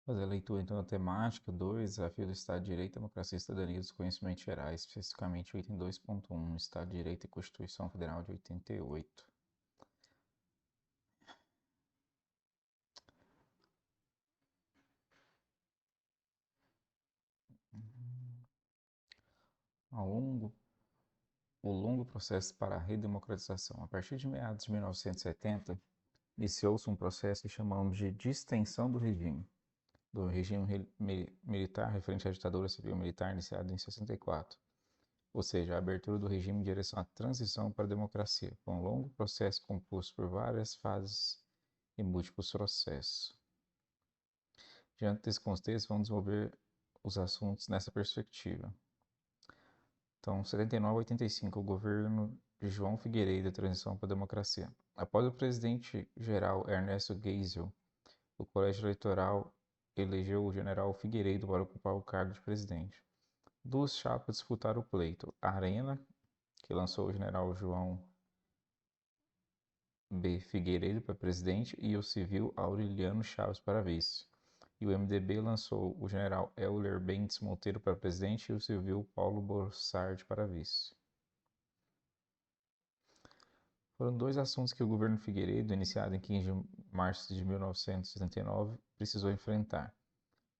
Fazer a leitura, então, da temática 2, desafio do Estado de Direito, Democracia e Cidadania dos Conhecimentos Gerais, especificamente o item 2.1, Estado de Direito e Constituição Federal de 88. O longo processo para a redemocratização. A partir de meados de 1970, iniciou-se um processo que chamamos de distensão do regime militar referente à ditadura civil-militar iniciada em 64, ou seja, a abertura do regime em direção à transição para a democracia, com um longo processo composto por várias fases e múltiplos processos. Diante desse contexto, vamos desenvolver os assuntos nessa perspectiva. Então, 79 a 85, o governo de João Figueiredo, a transição para a democracia. Após o presidente-geral Ernesto Geisel, o colégio eleitoral elegeu o general Figueiredo para ocupar o cargo de presidente. Duas chapas disputaram o pleito: a Arena, que lançou o general João B. Figueiredo para presidente, e o civil Aureliano Chaves para vice. E o MDB lançou o general Euler Bentes Monteiro para presidente e o civil Paulo Bossard para vice. Foram dois assuntos que o governo Figueiredo, iniciado em 15 de março de 1979, precisou enfrentar: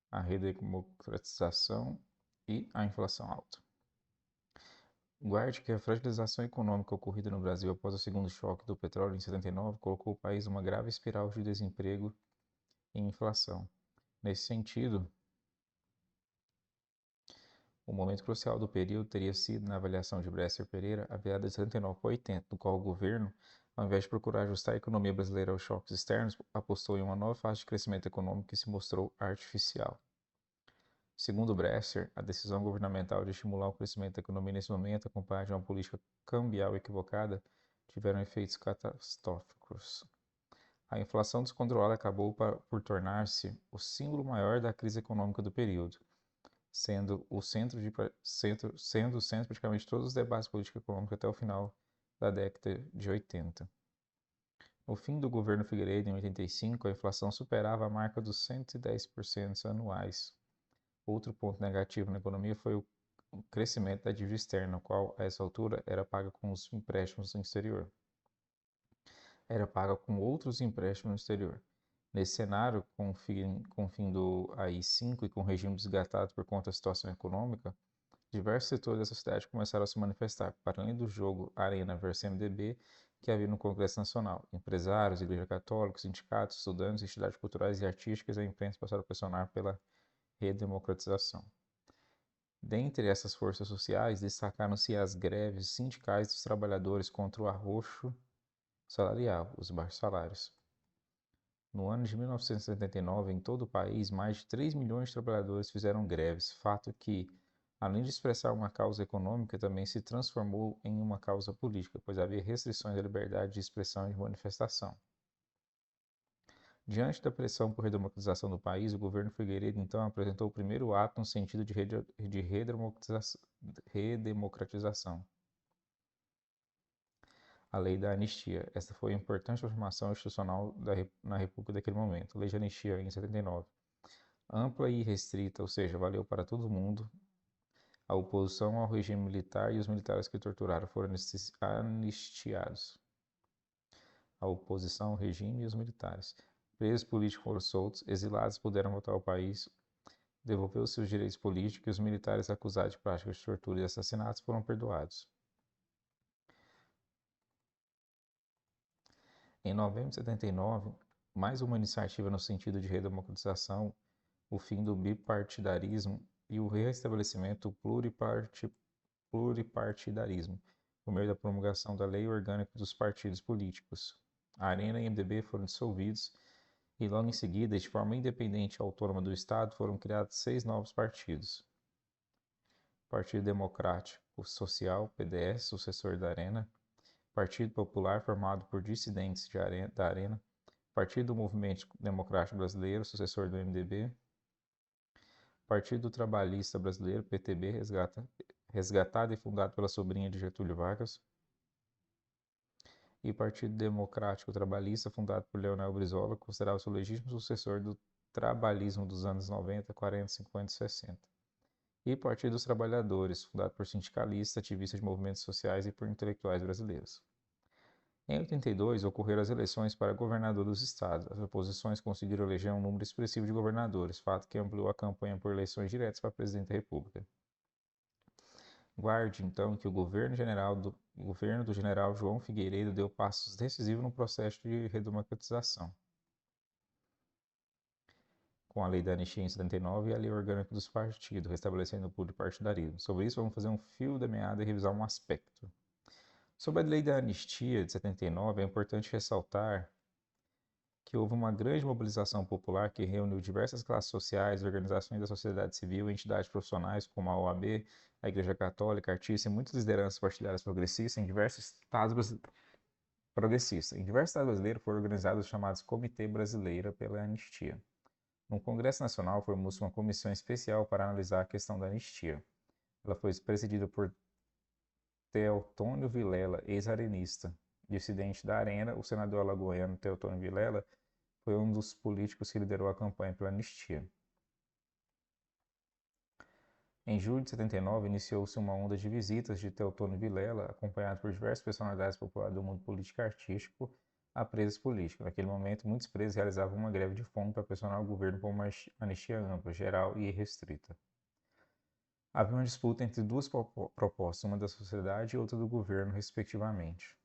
a redemocratização e a inflação alta. Guarde que a fragilização econômica ocorrida no Brasil após o segundo choque do petróleo em 79 colocou o país numa grave espiral de desemprego e inflação. Nesse sentido, o momento crucial do período teria sido, na avaliação de Bresser Pereira, a virada de 79 para 80, no qual o governo, ao invés de procurar ajustar a economia brasileira aos choques externos, apostou em uma nova fase de crescimento econômico que se mostrou artificial. Segundo Bresser, a decisão governamental de estimular o crescimento da economia nesse momento, acompanhada de uma política cambial equivocada, tiveram efeitos catastróficos. A inflação descontrolada acabou por tornar-se o símbolo maior da crise econômica do período, sendo o centro praticamente de todos os debates políticos econômicos até o final da década de 80. No fim do governo Figueiredo, em 85, a inflação superava a marca dos 110% anuais. Outro ponto negativo na economia foi o crescimento da dívida externa, qual, a essa altura, era paga com os empréstimos no exterior. Era paga com outros empréstimos no exterior. Nesse cenário, com o fim do AI-5 e com o regime desgastado por conta da situação econômica, diversos setores da sociedade começaram a se manifestar, para além do jogo Arena versus MDB que havia no Congresso Nacional. Empresários, Igreja Católica, sindicatos, estudantes, entidades culturais e artísticas e a imprensa passaram a pressionar pela redemocratização. Dentre essas forças sociais, destacaram-se as greves sindicais dos trabalhadores contra o arroxo salarial, os baixos salários. No ano de 1979, em todo o país, mais de 3 milhões de trabalhadores fizeram greves, fato que, além de expressar uma causa econômica, também se transformou em uma causa política, pois havia restrições à liberdade de expressão e de manifestação. Diante da pressão por redemocratização do país, o governo Figueiredo então apresentou o primeiro ato no sentido de redemocratização, a Lei da Anistia. Esta foi uma importante transformação institucional na República daquele momento. A Lei de Anistia, em 79. Ampla e restrita, ou seja, valeu para todo mundo. A oposição ao regime militar e os militares que torturaram foram anistiados. A oposição ao regime e os militares. Presos políticos foram soltos, exilados puderam voltar ao país, devolveu seus direitos políticos e os militares acusados de práticas de tortura e assassinatos foram perdoados. Em novembro de 79, mais uma iniciativa no sentido de redemocratização, o fim do bipartidarismo e o restabelecimento do pluripartidarismo, por meio da promulgação da Lei Orgânica dos Partidos Políticos. A Arena e a MDB foram dissolvidos e logo em seguida, de forma independente e autônoma do Estado, foram criados 6 novos partidos. Partido Democrático Social, PDS, sucessor da Arena. Partido Popular, formado por dissidentes da Arena. Partido do Movimento Democrático Brasileiro, sucessor do MDB. Partido Trabalhista Brasileiro, PTB, resgatado e fundado pela sobrinha de Getúlio Vargas. E Partido Democrático Trabalhista, fundado por Leonel Brizola, considerava-se o legítimo sucessor do trabalhismo dos anos 90, 40, 50 e 60. E Partido dos Trabalhadores, fundado por sindicalistas, ativistas de movimentos sociais e por intelectuais brasileiros. Em 82, ocorreram as eleições para governador dos estados. As oposições conseguiram eleger um número expressivo de governadores, fato que ampliou a campanha por eleições diretas para presidente da República. Guarde, então, que o governo do general João Figueiredo deu passos decisivos no processo de redemocratização, com a lei da anistia em 79 e a lei orgânica dos partidos, restabelecendo o pluripartidarismo. Sobre isso, vamos fazer um fio da meada e revisar um aspecto. Sobre a lei da anistia de 79, é importante ressaltar que houve uma grande mobilização popular que reuniu diversas classes sociais, organizações da sociedade civil, entidades profissionais como a OAB, a Igreja Católica, artistas e muitas lideranças partidárias progressistas em diversos estados brasileiros foram organizados os chamados Comitê Brasileira pela Anistia. No Congresso Nacional formou-se uma comissão especial para analisar a questão da anistia. Ela foi presidida por Teotônio Vilela, ex-arenista. Dissidente da Arena, o senador alagoano Teotônio Vilela foi um dos políticos que liderou a campanha pela anistia. Em julho de 79, iniciou-se uma onda de visitas de Teotônio Vilela, acompanhado por diversas personalidades populares do mundo político e artístico, a presos políticos. Naquele momento, muitos presos realizavam uma greve de fome para pressionar o governo por uma anistia ampla, geral e irrestrita. Havia uma disputa entre duas propostas, uma da sociedade e outra do governo, respectivamente.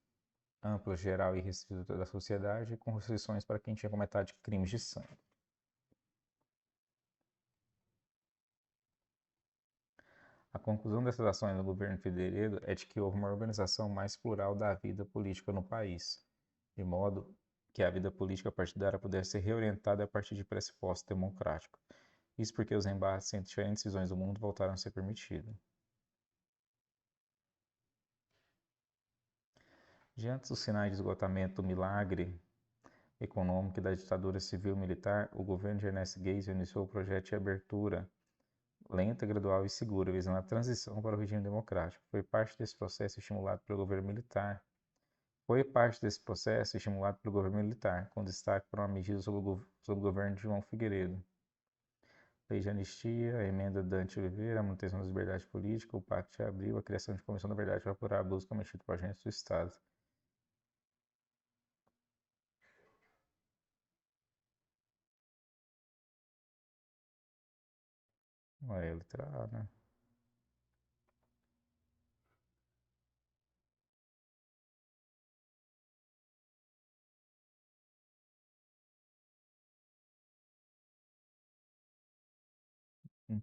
Ampla, geral e restrita da sociedade, com restrições para quem tinha cometido crimes de sangue. A conclusão dessas ações do governo Figueiredo é de que houve uma organização mais plural da vida política no país, de modo que a vida política partidária pudesse ser reorientada a partir de pressupostos democráticos. Isso porque os embates entre diferentes visões do mundo voltaram a ser permitidos. Diante dos sinais de esgotamento do milagre econômico e da ditadura civil-militar, o governo de Ernesto Geisel iniciou o projeto de abertura lenta, gradual e segura, visando a transição para o regime democrático. Foi parte desse processo estimulado pelo governo militar, com destaque para uma medida sob o governo de João Figueiredo. Lei de anistia, a emenda Dante Oliveira, a manutenção das liberdades políticas, o Pacto de Abril, a criação de comissão da verdade para apurar abusos cometidos por agentes do Estado. É, letra A, né?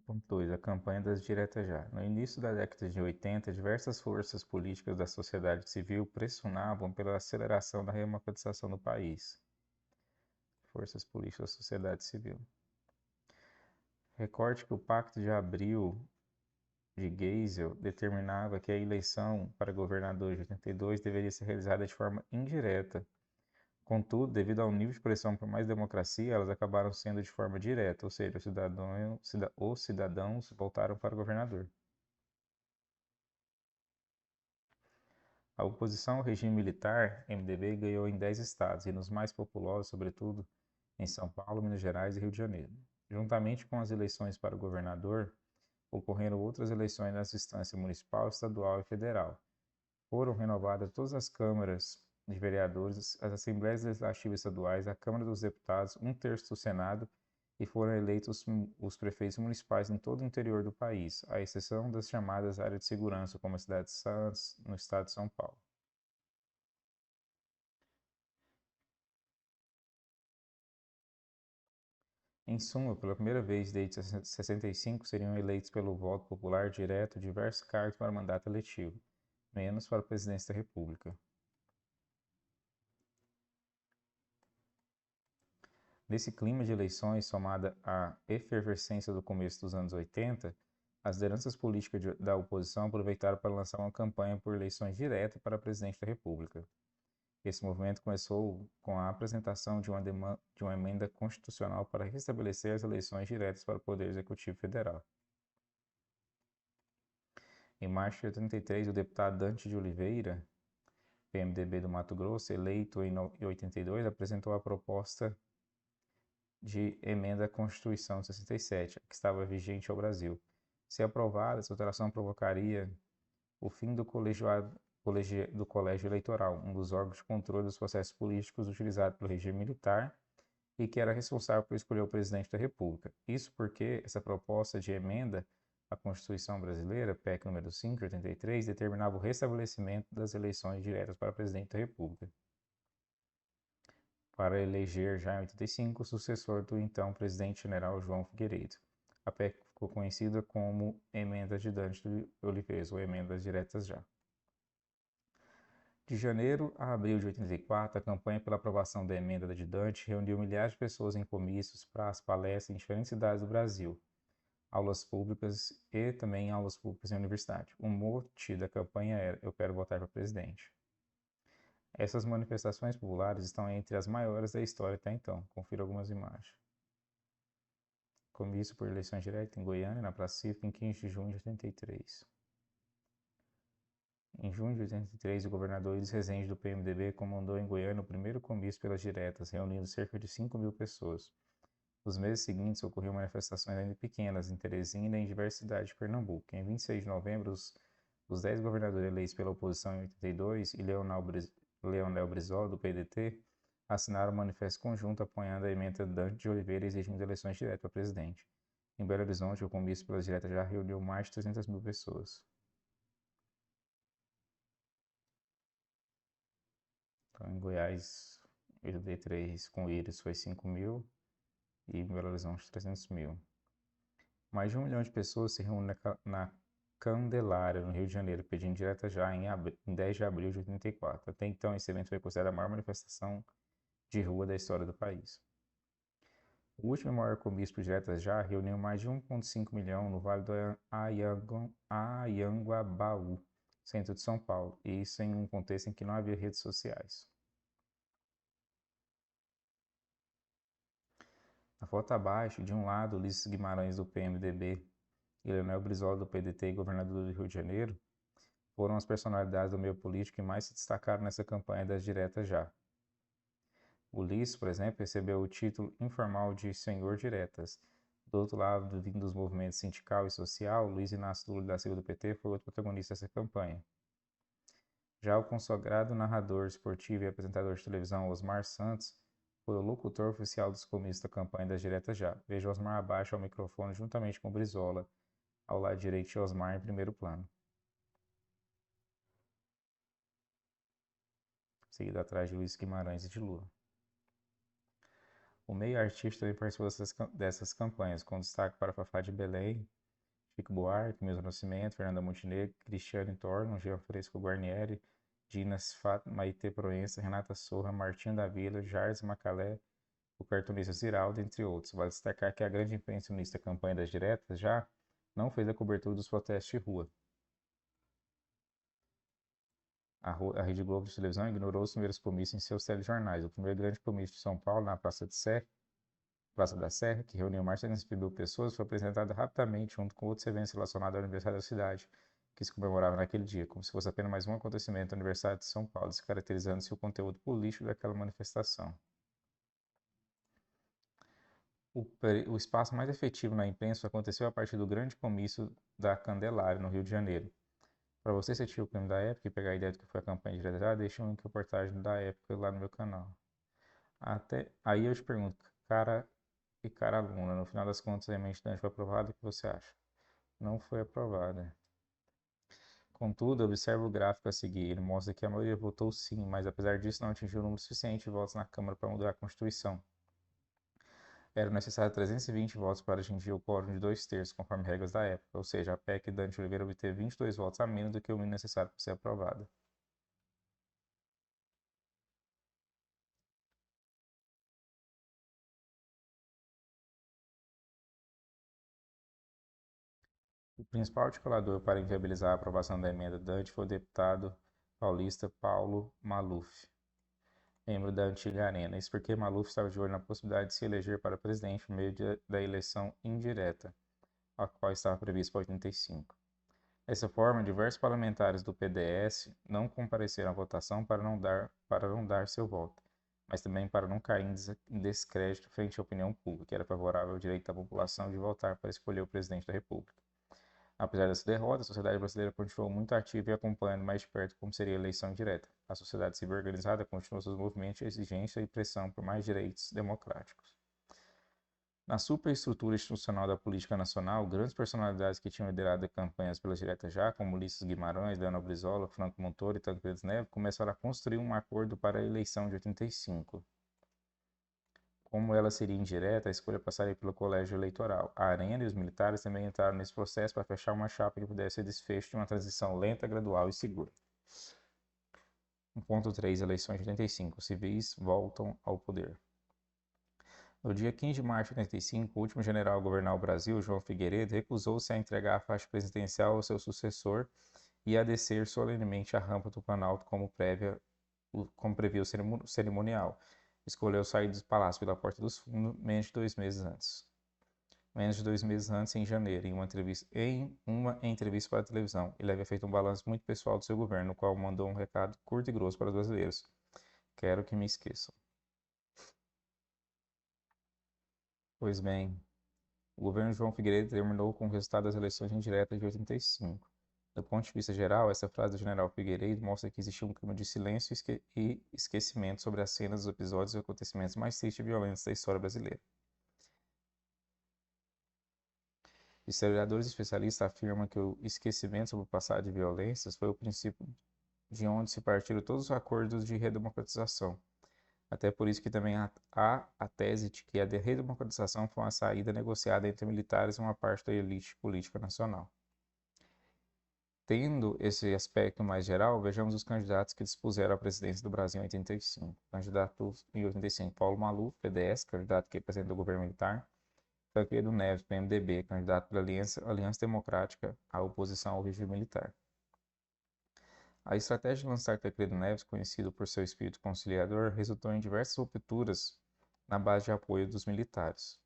Ponto 2. A campanha das diretas já. No início da década de 80, diversas forças políticas da sociedade civil pressionavam pela aceleração da democratização do país. Forças políticas da sociedade civil. Recorde que o Pacto de Abril de Geisel determinava que a eleição para governador de 82 deveria ser realizada de forma indireta. Contudo, devido ao nível de pressão por mais democracia, elas acabaram sendo de forma direta, ou seja, os cidadãos voltaram para o governador. A oposição ao regime militar, MDB, ganhou em 10 estados e nos mais populosos, sobretudo em São Paulo, Minas Gerais e Rio de Janeiro. Juntamente com as eleições para o governador, ocorreram outras eleições nas instâncias municipal, estadual e federal. Foram renovadas todas as câmaras de vereadores, as assembleias legislativas estaduais, a Câmara dos Deputados, um terço do Senado e foram eleitos os prefeitos municipais em todo o interior do país, à exceção das chamadas áreas de segurança, como a cidade de Santos, no estado de São Paulo. Em suma, pela primeira vez desde 65, seriam eleitos pelo voto popular direto diversos cargos para mandato eletivo, menos para a presidência da República. Nesse clima de eleições, somada à efervescência do começo dos anos 80, as lideranças políticas da oposição aproveitaram para lançar uma campanha por eleições diretas para presidente da República. Esse movimento começou com a apresentação de uma emenda constitucional para restabelecer as eleições diretas para o Poder Executivo Federal. Em março de 83, o deputado Dante de Oliveira, PMDB do Mato Grosso, eleito em 82, apresentou a proposta de emenda à Constituição de 67, que estava vigente ao Brasil. Se aprovada, essa alteração provocaria o fim do colégio eleitoral, um dos órgãos de controle dos processos políticos utilizado pelo regime militar e que era responsável por escolher o presidente da República. Isso porque essa proposta de emenda à Constituição brasileira, PEC número 5 de 83, determinava o restabelecimento das eleições diretas para presidente da República, para eleger já em 85 o sucessor do então presidente general João Figueiredo. A PEC ficou conhecida como Emenda de Dante de Oliveira, ou Emendas Diretas Já. De janeiro a abril de 84, a campanha pela aprovação da emenda de Dante reuniu milhares de pessoas em comícios, praças, palestras em diferentes cidades do Brasil, aulas públicas e também aulas públicas em universidade. O mote da campanha era "Eu quero votar para presidente". Essas manifestações populares estão entre as maiores da história até então. Confira algumas imagens. Comício por eleições diretas em Goiânia, na Praça Cívica, em 15 de junho de 83. Em junho de 83, o governador Elis Rezende, do PMDB, comandou em Goiânia o primeiro comício pelas diretas, reunindo cerca de 5.000 pessoas. Nos meses seguintes, ocorriam manifestações ainda pequenas em Teresina e em diversas cidades de Pernambuco. Em 26 de novembro, os 10 governadores eleitos pela oposição em 82 e Leonel Brizola, do PDT, assinaram um manifesto conjunto apoiando a emenda Dante de Oliveira exigindo eleições diretas para presidente. Em Belo Horizonte, o comício pelas diretas já reuniu mais de 300.000 pessoas. Então, em Goiás, 83 com Íris foi 5.000 e em Belo Horizonte 300.000. Mais de 1 milhão de pessoas se reúnem na Candelária, no Rio de Janeiro, pedindo direta já em 10 de abril de 84. Até então, esse evento foi considerado a maior manifestação de rua da história do país. O último maior comício por diretas já reuniu mais de 1,5 milhão no Vale do Anhanguabaú, centro de São Paulo, e isso em um contexto em que não havia redes sociais. Na foto abaixo, de um lado, Ulisses Guimarães, do PMDB, e Leonel Brizola, do PDT e governador do Rio de Janeiro, foram as personalidades do meio político que mais se destacaram nessa campanha das diretas já. Ulisses, por exemplo, recebeu o título informal de Senhor Diretas. Do outro lado, vindo dos movimentos sindical e social, Luiz Inácio Lula da Silva do PT foi outro protagonista dessa campanha. Já o consagrado narrador esportivo e apresentador de televisão Osmar Santos foi o locutor oficial dos comícios da campanha das diretas já. Veja Osmar abaixo ao microfone juntamente com Brizola, ao lado direito de Osmar em primeiro plano. Seguido atrás de Luiz Guimarães e de Lula. O meio artístico também participou dessas campanhas, com destaque para Fafá de Belém, Chico Buarque, Milton Nascimento, Fernanda Montenegro, Cristiane Torno, Gianfresco Guarnieri, Dina Sfat, Maite Proença, Renata Sorra, Martinho da Vila, Jardim Macalé, o cartunista Ziraldo, entre outros. Vale destacar que a grande imprensa unista campanha das diretas já não fez a cobertura dos protestos de rua. A Rede Globo de televisão ignorou os primeiros comícios em seus telejornais. O primeiro grande comício de São Paulo, na Praça da Serra, que reuniu mais de 300.000 pessoas, foi apresentado rapidamente junto com outros eventos relacionados ao aniversário da cidade, que se comemorava naquele dia, como se fosse apenas mais um acontecimento do aniversário de São Paulo, descaracterizando-se o conteúdo político daquela manifestação. O espaço mais efetivo na imprensa aconteceu a partir do grande comício da Candelária, no Rio de Janeiro. Para você sentir o clima da época e pegar a ideia do que foi a campanha de direita, deixa um link reportagem da época lá no meu canal. Aí eu te pergunto, cara e cara aluna, no final das contas, a emenda foi aprovada, o que você acha? Não foi aprovada. Contudo, observe o gráfico a seguir, ele mostra que a maioria votou sim, mas apesar disso não atingiu o número suficiente de votos na Câmara para mudar a Constituição. Eram necessários 320 votos para atingir o quórum de 2/3, conforme regras da época, ou seja, a PEC Dante Oliveira obteve 22 votos a menos do que o mínimo necessário para ser aprovada. O principal articulador para inviabilizar a aprovação da emenda Dante foi o deputado paulista Paulo Maluf, membro da antiga Arena. Isso porque Maluf estava de olho na possibilidade de se eleger para presidente por meio da eleição indireta, a qual estava prevista para 85. Dessa forma, diversos parlamentares do PDS não compareceram à votação para não dar seu voto. mas também para não cair em descrédito frente à opinião pública, que era favorável ao direito da população de votar para escolher o presidente da República. Apesar dessa derrota, a sociedade brasileira continuou muito ativa e acompanhando mais de perto como seria a eleição direta. A sociedade civil organizada continuou seus movimentos de exigência e pressão por mais direitos democráticos. Na superestrutura institucional da política nacional, grandes personalidades que tinham liderado campanhas pelas diretas já, como Ulisses Guimarães, Leonel Brizola, Franco Montoro e Tancredo Neves, começaram a construir um acordo para a eleição de 85. Como ela seria indireta, a escolha passaria pelo colégio eleitoral. A Arena e os militares também entraram nesse processo para fechar uma chapa que pudesse ser desfecho de uma transição lenta, gradual e segura. 1.3 Eleições de 85. Civis voltam ao poder. No dia 15 de março de 85, o último general a governar o Brasil, João Figueiredo, recusou-se a entregar a faixa presidencial ao seu sucessor e a descer solenemente a rampa do Planalto como previa o cerimonial. Escolheu sair do palácio pela Porta dos Fundos menos de 2 meses antes. Menos de 2 meses antes, em janeiro, em uma entrevista para a televisão, ele havia feito um balanço muito pessoal do seu governo, no qual mandou um recado curto e grosso para os brasileiros. Quero que me esqueçam. Pois bem, o governo de João Figueiredo terminou com o resultado das eleições indiretas de 85. Do ponto de vista geral, essa frase do general Figueiredo mostra que existia um clima de silêncio e esquecimento sobre as cenas dos episódios e acontecimentos mais tristes e violentos da história brasileira. Historiadores e especialistas afirmam que o esquecimento sobre o passado de violências foi o princípio de onde se partiram todos os acordos de redemocratização. Até por isso que também há a tese de que a redemocratização foi uma saída negociada entre militares e uma parte da elite política nacional. Tendo esse aspecto mais geral, vejamos os candidatos que dispuseram à presidência do Brasil em 85. Candidato em 85, Paulo Maluf, PDS, candidato que representa o governo militar. Tancredo Neves, PMDB, candidato pela Aliança Democrática à oposição ao regime militar. A estratégia de lançar Tancredo Neves, conhecido por seu espírito conciliador, resultou em diversas rupturas na base de apoio dos militares.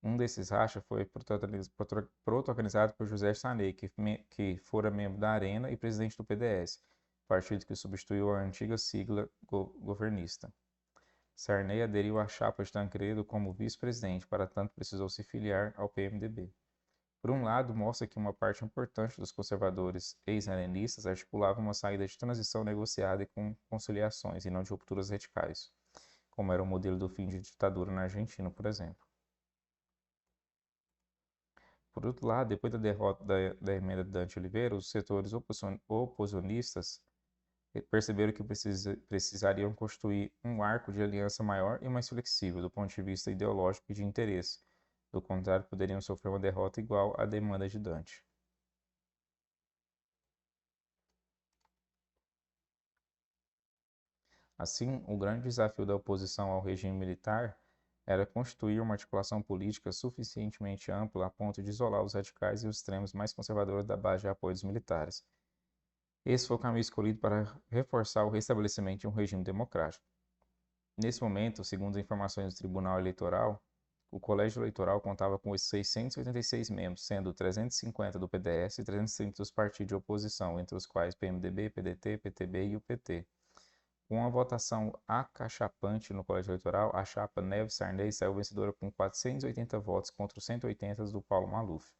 Um desses rachas foi protagonizado por José Sarney, que fora membro da Arena e presidente do PDS, partido que substituiu a antiga sigla governista. Sarney aderiu à chapa de Tancredo como vice-presidente, para tanto precisou se filiar ao PMDB. Por um lado, mostra que uma parte importante dos conservadores ex-arenistas articulava uma saída de transição negociada e com conciliações, e não de rupturas radicais, como era o modelo do fim de ditadura na Argentina, por exemplo. Por outro lado, depois da derrota da emenda de Dante Oliveira, os setores oposicionistas perceberam que precisariam construir um arco de aliança maior e mais flexível do ponto de vista ideológico e de interesse. Do contrário, poderiam sofrer uma derrota igual à demanda de Dante. Assim, o grande desafio da oposição ao regime militar era constituir uma articulação política suficientemente ampla a ponto de isolar os radicais e os extremos mais conservadores da base de apoio dos militares. Esse foi o caminho escolhido para reforçar o restabelecimento de um regime democrático. Nesse momento, segundo as informações do Tribunal Eleitoral, o Colégio Eleitoral contava com 686 membros, sendo 350 do PDS e 330 dos partidos de oposição, entre os quais PMDB, PDT, PTB e o PT. Com uma votação acachapante no Colégio Eleitoral, a chapa Neves Sarney saiu vencedora com 480 votos contra os 180 do Paulo Maluf.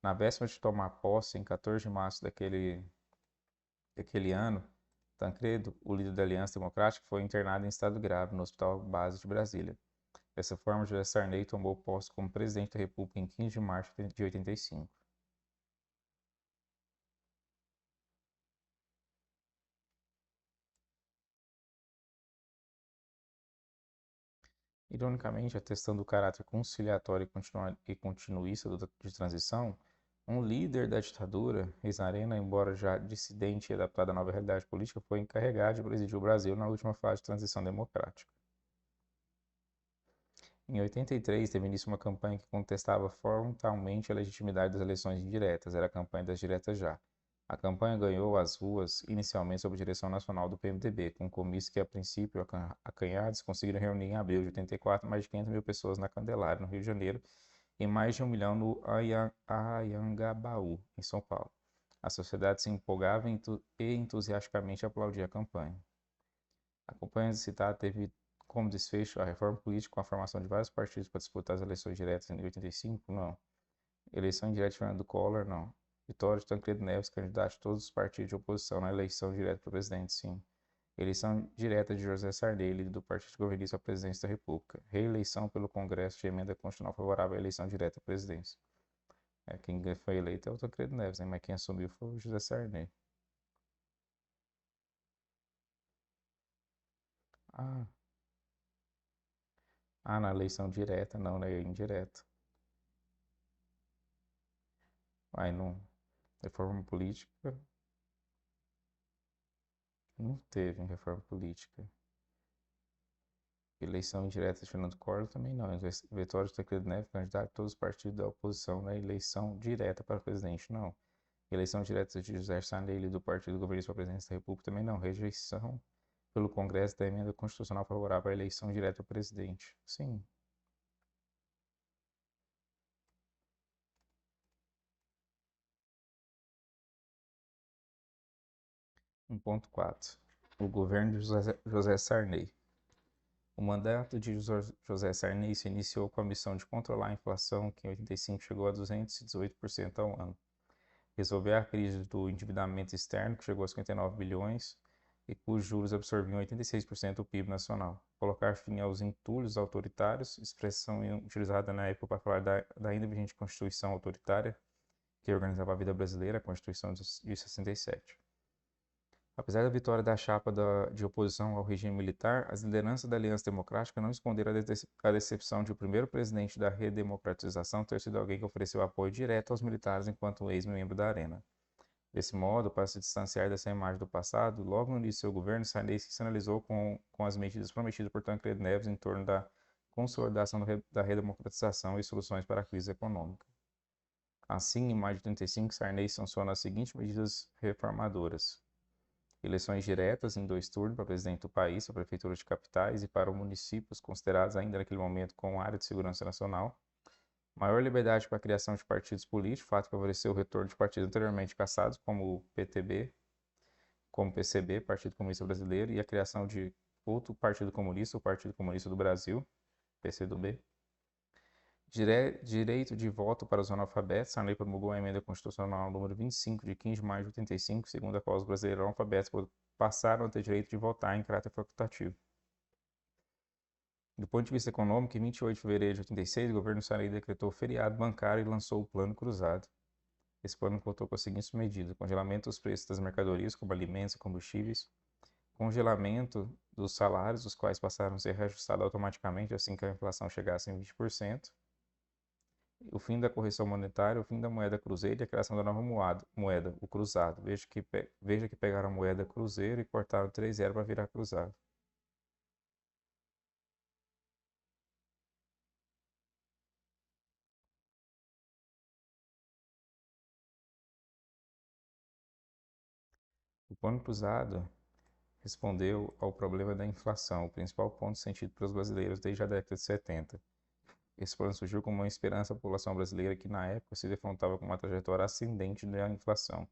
Na véspera de tomar posse, em 14 de março daquele ano, Tancredo, o líder da Aliança Democrática, foi internado em estado grave no Hospital Base de Brasília. Dessa forma, José Sarney tomou posse como presidente da República em 15 de março de 85. Ironicamente, atestando o caráter conciliatório e continuista de transição, um líder da ditadura, ex-Arena, embora já dissidente e adaptado à nova realidade política, foi encarregado de presidir o Brasil na última fase de transição democrática. Em 83, teve início uma campanha que contestava frontalmente a legitimidade das eleições indiretas, era a campanha das diretas já. A campanha ganhou as ruas inicialmente sob direção nacional do PMDB, com comícios que, a princípio acanhados, conseguiram reunir em abril de 84 mais de 500 mil pessoas na Candelária, no Rio de Janeiro, e mais de 1 milhão no Anhangabaú, em São Paulo. A sociedade se empolgava e entusiasticamente aplaudia a campanha. A campanha citada teve como desfecho a reforma política com a formação de vários partidos para disputar as eleições diretas em 85? Não. Eleição indireta de Fernando Collor? Não. Vitória de Tancredo Neves, candidato de todos os partidos de oposição na eleição direta para presidente? Sim. Eleição direta de José Sarney, líder do Partido Governista à presidência da República. Reeleição pelo Congresso de emenda constitucional favorável à eleição direta à presidência. Quem foi eleito é o Tancredo Neves, né? Mas quem assumiu foi o José Sarney. Ah, na eleição direta, não, né? Indireta. Aí não. Reforma política, não teve reforma política. Eleição indireta de Fernando Collor também não. Vitória de Tancredo Neves, candidato de todos os partidos da oposição na eleição direta para presidente, não. Eleição direta de José Sarney do Partido Governista para a presidência da República também não. Rejeição pelo Congresso da emenda constitucional favorável à eleição direta ao presidente. Sim. 1.4. O governo de José Sarney. O mandato de José Sarney se iniciou com a missão de controlar a inflação, que em 85 chegou a 218% ao ano, resolver a crise do endividamento externo, que chegou a 59 bilhões, e cujos juros absorviam 86% do PIB nacional, colocar fim aos entulhos autoritários, expressão utilizada na época para falar da ainda vigente Constituição autoritária, que organizava a vida brasileira, a Constituição de 67. Apesar da vitória da chapa de oposição ao regime militar, as lideranças da Aliança Democrática não esconderam a decepção de o primeiro presidente da redemocratização ter sido alguém que ofereceu apoio direto aos militares enquanto ex-membro da Arena. Desse modo, para se distanciar dessa imagem do passado, logo no início do seu governo, Sarney se sinalizou com as medidas prometidas por Tancredo Neves em torno da consolidação da redemocratização e soluções para a crise econômica. Assim, em maio de 1985, Sarney sanciona as seguintes medidas reformadoras: eleições diretas em 2 turnos para presidente do país, para prefeituras de capitais e para municípios considerados ainda naquele momento com área de segurança nacional. Maior liberdade para a criação de partidos políticos, fato que favoreceu o retorno de partidos anteriormente cassados, como o PTB, como o PCB, Partido Comunista Brasileiro, e a criação de outro Partido Comunista, o Partido Comunista do Brasil, PCdoB. Direito de voto para os analfabetos. Sarney promulgou a emenda constitucional número 25, de 15 de maio de 85, segundo a qual os brasileiros analfabetos passaram a ter direito de votar em caráter facultativo. Do ponto de vista econômico, em 28 de fevereiro de 86, o governo Sarney decretou feriado bancário e lançou o Plano Cruzado. Esse plano contou com as seguintes medidas: congelamento dos preços das mercadorias, como alimentos e combustíveis, congelamento dos salários, os quais passaram a ser reajustados automaticamente assim que a inflação chegasse em 20%, o fim da correção monetária, o fim da moeda cruzeiro e a criação da nova moeda, o cruzado. Veja que pegaram a moeda cruzeiro e cortaram 3 zeros para virar cruzado. O plano cruzado respondeu ao problema da inflação, o principal ponto sentido pelos brasileiros desde a década de 70. Esse plano surgiu como uma esperança à população brasileira que, na época, se defrontava com uma trajetória ascendente da inflação,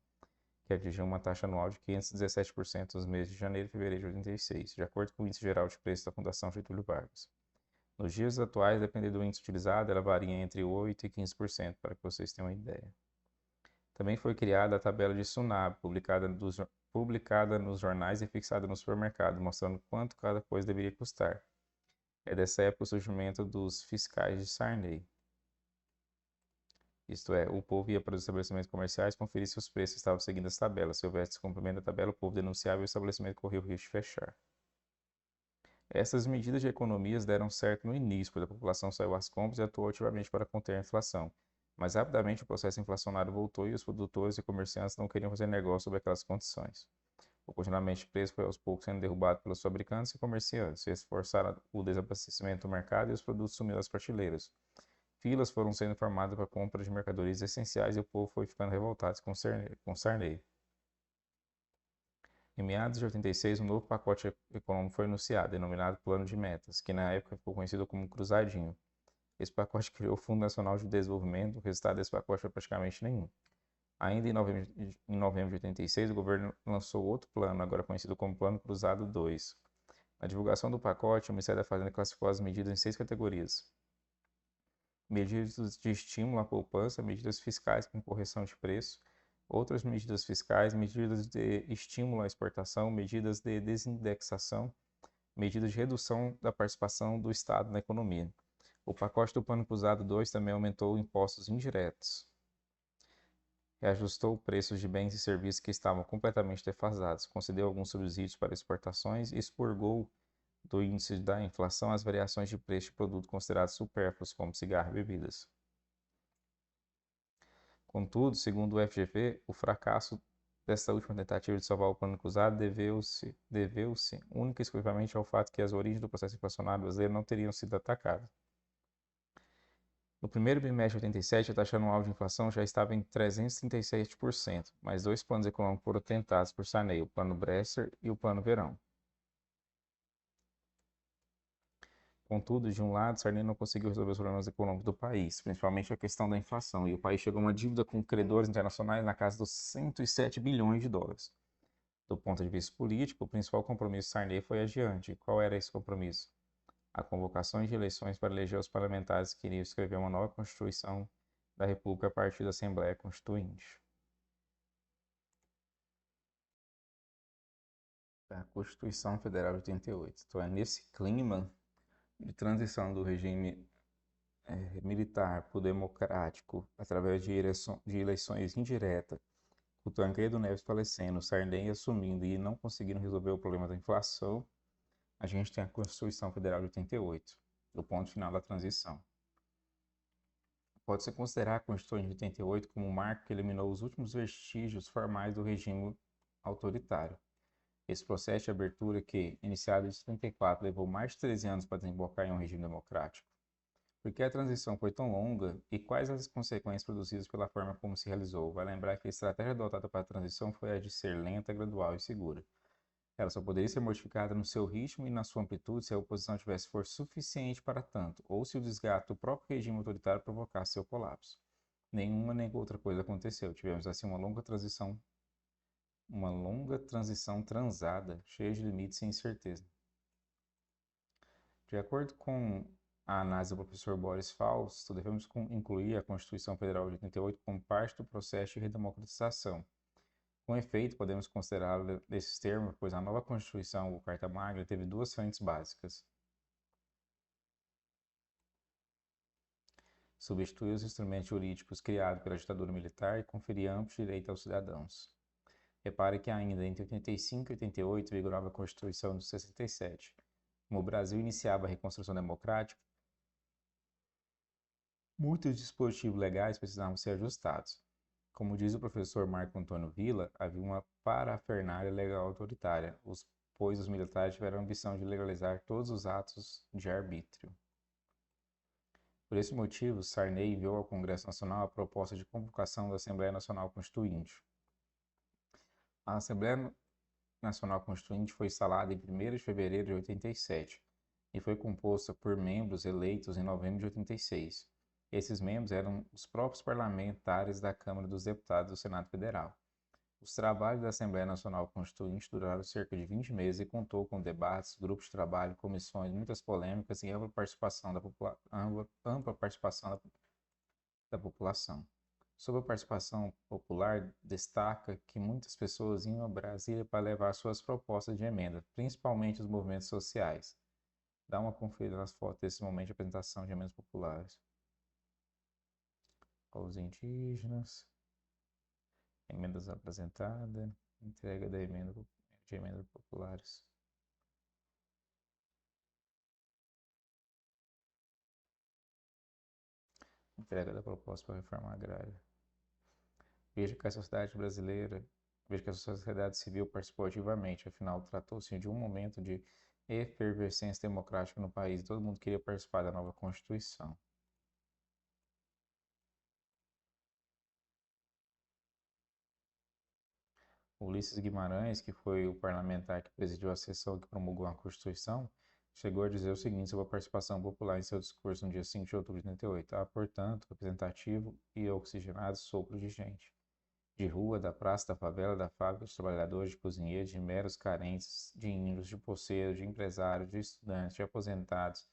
que atingiu uma taxa anual de 517% nos meses de janeiro e fevereiro de 86, de acordo com o Índice Geral de Preços da Fundação Getúlio Vargas. Nos dias atuais, dependendo do índice utilizado, ela varia entre 8% e 15%, para que vocês tenham uma ideia. Também foi criada a tabela de Tsunami, publicada nos jornais e fixada no supermercado, mostrando quanto cada coisa deveria custar. É dessa época o surgimento dos fiscais de Sarney. Isto é, o povo ia para os estabelecimentos comerciais conferir se os preços estavam seguindo as tabelas. Se houvesse descumprimento da tabela, o povo denunciava e o estabelecimento corria o risco de fechar. Essas medidas de economias deram certo no início, pois a população saiu às compras e atuou ativamente para conter a inflação. Mas rapidamente o processo inflacionário voltou e os produtores e comerciantes não queriam fazer negócio sob aquelas condições. O congelamento de preços foi aos poucos sendo derrubado pelos fabricantes e comerciantes. Eles forçaram o desabastecimento do mercado e os produtos sumiram das prateleiras. Filas foram sendo formadas para compra de mercadorias essenciais e o povo foi ficando revoltado com Sarney. Em meados de 86, um novo pacote econômico foi anunciado, denominado Plano de Metas, que na época ficou conhecido como Cruzadinho. Esse pacote criou o Fundo Nacional de Desenvolvimento, o resultado desse pacote foi praticamente nenhum. Ainda em novembro de 86, o governo lançou outro plano, agora conhecido como Plano Cruzado 2. Na divulgação do pacote, o Ministério da Fazenda classificou as medidas em 6 categorias: medidas de estímulo à poupança, medidas fiscais com correção de preço, outras medidas fiscais, medidas de estímulo à exportação, medidas de desindexação, medidas de redução da participação do Estado na economia. O pacote do Plano Cruzado 2 também aumentou impostos indiretos, reajustou preços de bens e serviços que estavam completamente defasados, concedeu alguns subsídios para exportações e expurgou do índice da inflação as variações de preço de produtos considerados supérfluos, como cigarro e bebidas. Contudo, segundo o FGV, o fracasso desta última tentativa de salvar o Plano Cruzado deveu-se única e exclusivamente ao fato que as origens do processo inflacionário brasileiro não teriam sido atacadas. No primeiro bimestre de 87, a taxa anual de inflação já estava em 337%, mas dois planos econômicos foram tentados por Sarney, o Plano Bresser e o Plano Verão. Contudo, de um lado, Sarney não conseguiu resolver os problemas econômicos do país, principalmente a questão da inflação, e o país chegou a uma dívida com credores internacionais na casa dos 107 bilhões de dólares. Do ponto de vista político, o principal compromisso de Sarney foi adiante. Qual era esse compromisso? A convocação de eleições para eleger os parlamentares que iriam escrever uma nova Constituição da República a partir da Assembleia Constituinte. A Constituição Federal de 88. Então, é nesse clima de transição do regime militar para o democrático, através de eleições indiretas, o Tancredo Neves falecendo, Sarney assumindo e não conseguindo resolver o problema da inflação, a gente tem a Constituição Federal de 88, o ponto final da transição. Pode-se considerar a Constituição de 88 como um marco que eliminou os últimos vestígios formais do regime autoritário. Esse processo de abertura que, iniciado em 74, levou mais de 13 anos para desembocar em um regime democrático. Por que a transição foi tão longa e quais as consequências produzidas pela forma como se realizou? Vai lembrar que a estratégia adotada para a transição foi a de ser lenta, gradual e segura. Ela só poderia ser modificada no seu ritmo e na sua amplitude se a oposição tivesse força suficiente para tanto, ou se o desgaste do próprio regime autoritário provocasse seu colapso. Nenhuma nem outra coisa aconteceu. Tivemos assim uma longa transição transada, cheia de limites e incerteza. De acordo com a análise do professor Boris Fausto, devemos incluir a Constituição Federal de 88 como parte do processo de redemocratização. Com efeito, podemos considerá-la desses termos, pois a nova Constituição, ou Carta Magna, teve duas frentes básicas. Substituir os instrumentos jurídicos criados pela ditadura militar e conferir amplos direitos aos cidadãos. Repare que ainda entre 85 e 88 vigorava a Constituição de 67. Como o Brasil iniciava a reconstrução democrática, muitos dispositivos legais precisavam ser ajustados. Como diz o professor Marco Antônio Villa, havia uma parafernália legal autoritária, pois os militares tiveram a ambição de legalizar todos os atos de arbítrio. Por esse motivo, Sarney enviou ao Congresso Nacional a proposta de convocação da Assembleia Nacional Constituinte. A Assembleia Nacional Constituinte foi instalada em 1º de fevereiro de 87 e foi composta por membros eleitos em novembro de 86. Esses membros eram os próprios parlamentares da Câmara dos Deputados do Senado Federal. Os trabalhos da Assembleia Nacional Constituinte duraram cerca de 20 meses e contou com debates, grupos de trabalho, comissões, muitas polêmicas e ampla participação da população. Sobre a participação popular, destaca que muitas pessoas iam a Brasília para levar suas propostas de emenda, principalmente os movimentos sociais. Dá uma conferida nas fotos desse momento de apresentação de emendas populares. Os indígenas, emendas apresentadas, entrega de emendas populares. Entrega da proposta para a reforma agrária. Veja que a sociedade civil participou ativamente, afinal, tratou-se de um momento de efervescência democrática no país e todo mundo queria participar da nova Constituição. Ulisses Guimarães, que foi o parlamentar que presidiu a sessão que promulgou a Constituição, chegou a dizer o seguinte sobre a participação popular em seu discurso no dia 5 de outubro de 88. Há, portanto, representativo e oxigenado sopro de gente. de rua, da praça, da favela, da fábrica, de trabalhadores, de cozinheiros, de meros carentes, de índios, de poceiros, de empresários, de estudantes, de aposentados,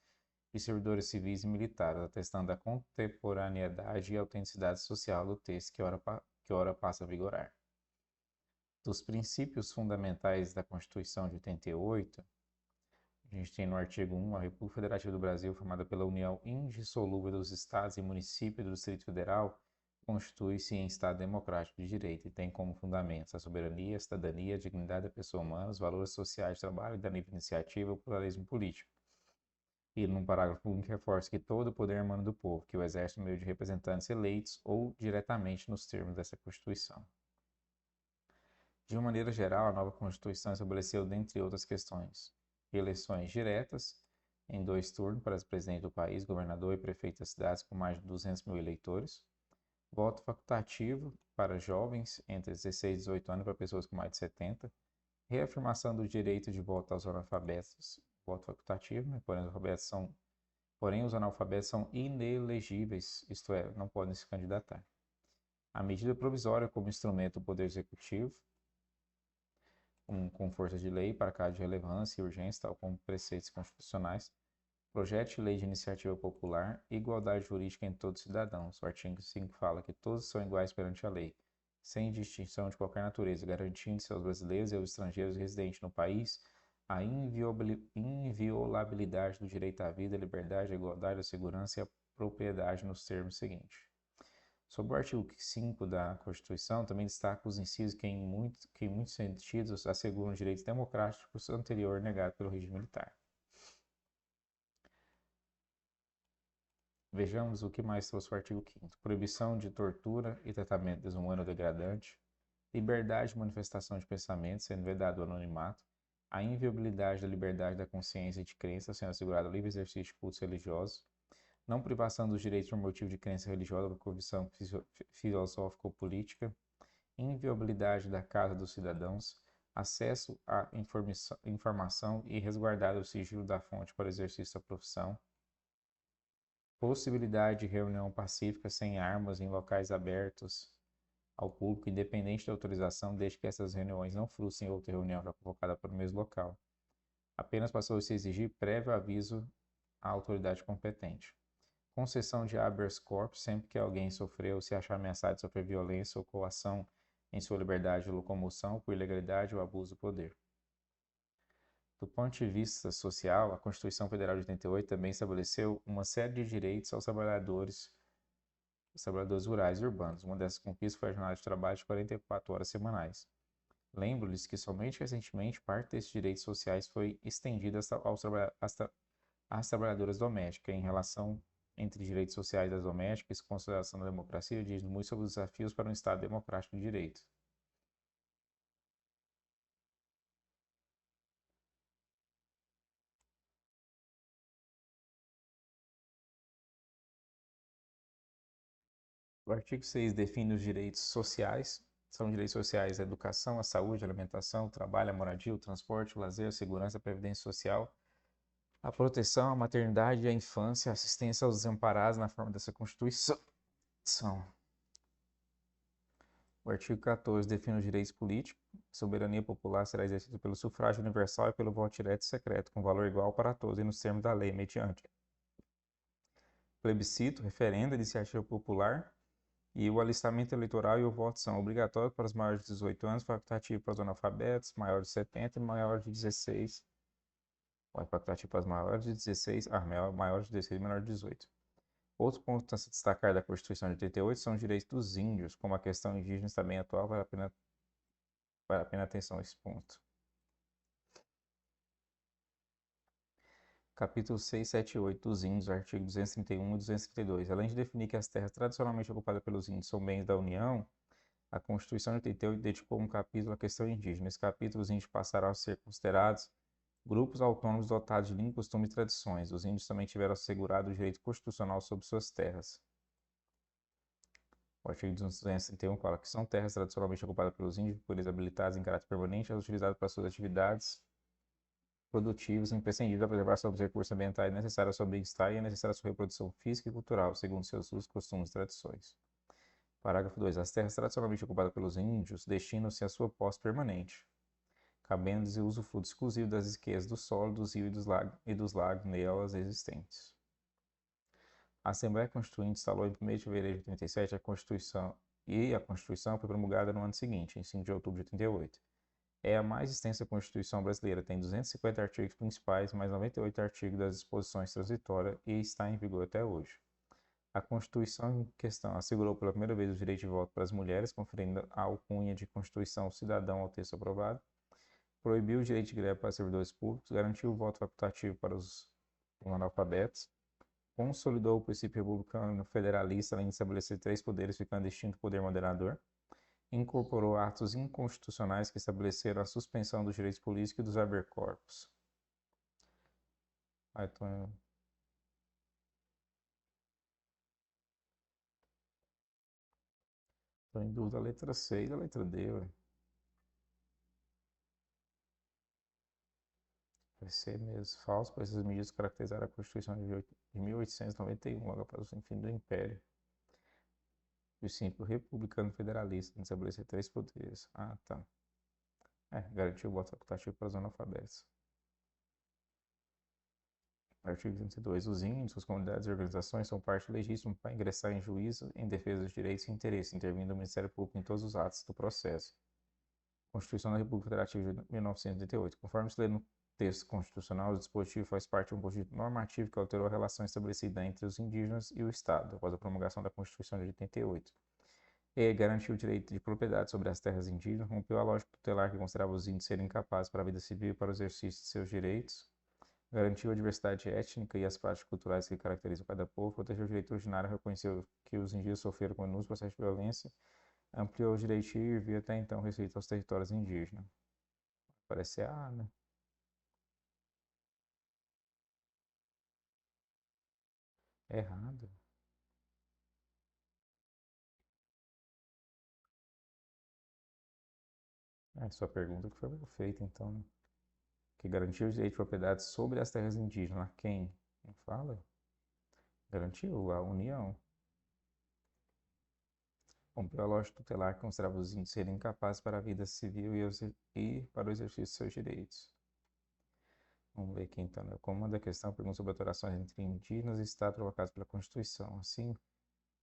de servidores civis e militares, atestando a contemporaneidade e autenticidade social do texto que ora passa a vigorar. Dos princípios fundamentais da Constituição de 88, a gente tem no artigo 1, a República Federativa do Brasil, formada pela união indissolúvel dos estados e municípios do Distrito Federal, constitui-se em Estado democrático de direito e tem como fundamentos a soberania, a cidadania, a dignidade da pessoa humana, os valores sociais do trabalho e da livre iniciativa e o pluralismo político. E, num parágrafo único, reforça que todo o poder emana do povo, que o exerce no meio de representantes eleitos ou diretamente nos termos dessa Constituição. De uma maneira geral, a nova Constituição estabeleceu, dentre outras questões, eleições diretas, em 2 turnos para presidente do país, governador e prefeito das cidades com mais de 200 mil eleitores, voto facultativo para jovens entre 16 e 18 anos para pessoas com mais de 70, reafirmação do direito de voto aos analfabetos, voto facultativo, né? Porém, os analfabetos são inelegíveis, isto é, não podem se candidatar. A medida provisória como instrumento do Poder Executivo, com força de lei para caso de relevância e urgência, tal como preceitos constitucionais, projeto de lei de iniciativa popular e igualdade jurídica entre todos os cidadãos. O artigo 5 fala que todos são iguais perante a lei, sem distinção de qualquer natureza, garantindo-se aos brasileiros e aos estrangeiros residentes no país a inviolabilidade do direito à vida, à liberdade, à igualdade, à segurança e à propriedade nos termos seguintes. Sobre o artigo 5 da Constituição, também destaca os incisos que, em muitos sentidos, asseguram direitos democráticos anterior negado pelo regime militar. Vejamos o que mais trouxe o artigo 5º. Proibição de tortura e tratamento desumano ou degradante, liberdade de manifestação de pensamento, sendo vedado o anonimato, a inviolabilidade da liberdade da consciência e de crença, sendo assegurado o livre exercício de cultos religiosos, não privação dos direitos por motivo de crença religiosa ou convicção filosófica ou política, inviolabilidade da casa dos cidadãos, acesso à informação e resguardado o sigilo da fonte para o exercício da profissão, possibilidade de reunião pacífica sem armas em locais abertos ao público, independente da autorização, desde que essas reuniões não frustrem outra reunião já convocada para o mesmo local. Apenas passou a se exigir prévio aviso à autoridade competente. Concessão de habeas corpus sempre que alguém sofreu ou se achar ameaçado de sofrer violência ou coação em sua liberdade de locomoção por ilegalidade ou abuso do poder. Do ponto de vista social, a Constituição Federal de 88 também estabeleceu uma série de direitos aos trabalhadores rurais e urbanos. Uma dessas conquistas foi a jornada de trabalho de 44 horas semanais. Lembro-lhes que somente recentemente parte desses direitos sociais foi estendida às trabalhadoras domésticas. Em relação entre direitos sociais das domésticas e consideração da democracia, diz muito sobre os desafios para um Estado democrático de direito. O artigo 6 define os direitos sociais. São direitos sociais a educação, a saúde, a alimentação, o trabalho, a moradia, o transporte, o lazer, a segurança, a previdência social, a proteção, a maternidade e a infância, a assistência aos desamparados na forma dessa Constituição. O artigo 14 define os direitos políticos. A soberania popular será exercida pelo sufrágio universal e pelo voto direto e secreto, com valor igual para todos e nos termos da lei, mediante plebiscito, referendo, iniciativa popular, e o alistamento eleitoral e o voto são obrigatórios para os maiores de 18 anos, facultativo para os analfabetos, maiores de 70 e maiores de 16. Facultativo para os maiores de 16, maiores de 16 e menores de 18. Outro ponto a se destacar da Constituição de 88 são os direitos dos índios, como a questão indígena está bem atual, vale a pena atenção a esse ponto. Capítulo 6, 7 e 8 dos índios, artigo 231 e 232. Além de definir que as terras tradicionalmente ocupadas pelos índios são bens da União, a Constituição de 88 dedicou um capítulo à questão indígena. Nesse capítulo, os índios passaram a ser considerados grupos autônomos dotados de língua, costumes e tradições. Os índios também tiveram assegurado o direito constitucional sobre suas terras. O artigo 231 fala que são terras tradicionalmente ocupadas pelos índios, por eles habilitadas em caráter permanente, utilizadas para suas atividades produtivos, imprescindível a preservação dos recursos ambientais necessários ao seu bem-estar e é necessária a sua reprodução física e cultural, segundo seus usos, costumes e tradições. Parágrafo 2. As terras tradicionalmente ocupadas pelos índios destinam-se à sua posse permanente, cabendo-lhes o usufruto exclusivo das riquezas do solo, dos rios e dos lagos nelas existentes. A Assembleia Constituinte instalou em 1º de fevereiro de 87 a Constituição e a Constituição foi promulgada no ano seguinte, em 5 de outubro de 88. É a mais extensa Constituição brasileira, tem 250 artigos principais, mais 98 artigos das disposições transitórias e está em vigor até hoje. A Constituição em questão assegurou pela primeira vez o direito de voto para as mulheres, conferindo a alcunha de Constituição cidadão ao texto aprovado, proibiu o direito de greve para servidores públicos, garantiu o voto facultativo para os analfabetos, consolidou o princípio republicano federalista, além de estabelecer 3 poderes, ficando extinto o poder moderador, incorporou atos inconstitucionais que estabeleceram a suspensão dos direitos políticos e dos habeas corpus. Tô em dúvida da letra C e da letra D, ué. Vai ser mesmo falso, pois essas medidas caracterizaram a Constituição de 1891, logo após o fim do Império. E o símbolo republicano federalista, de estabelecer 3 poderes. Ah, tá. Garantiu o voto facultativo para os analfabetos. Artigo 32. Os índios, suas comunidades e organizações são parte legítima para ingressar em juízo em defesa dos direitos e interesses, intervindo o Ministério Público em todos os atos do processo. Constituição da República Federativa de 1988. Conforme se lê no texto constitucional, o dispositivo faz parte de um conjunto normativo que alterou a relação estabelecida entre os indígenas e o Estado, após a promulgação da Constituição de 88. E garantiu o direito de propriedade sobre as terras indígenas, rompeu a lógica tutelar que considerava os índios serem incapazes para a vida civil e para o exercício de seus direitos, garantiu a diversidade étnica e as práticas culturais que caracterizam cada povo, protegeu o direito originário, reconheceu que os indígenas sofreram com inúmeros processos de violência, ampliou o direito de ir e vir até então restrito aos territórios indígenas. Parece ser A, né? Errado. Sua pergunta que foi mal feita, então, né? Que garantiu o direito de propriedade sobre as terras indígenas. A quem? Não fala? Garantiu a União. Rompeu a lógica tutelar que considerava os índios serem incapazes para a vida civil e para o exercício de seus direitos. Vamos ver aqui então, né? Como da questão, pergunta sobre alterações entre indígenas e Estado provocadas pela Constituição. Assim,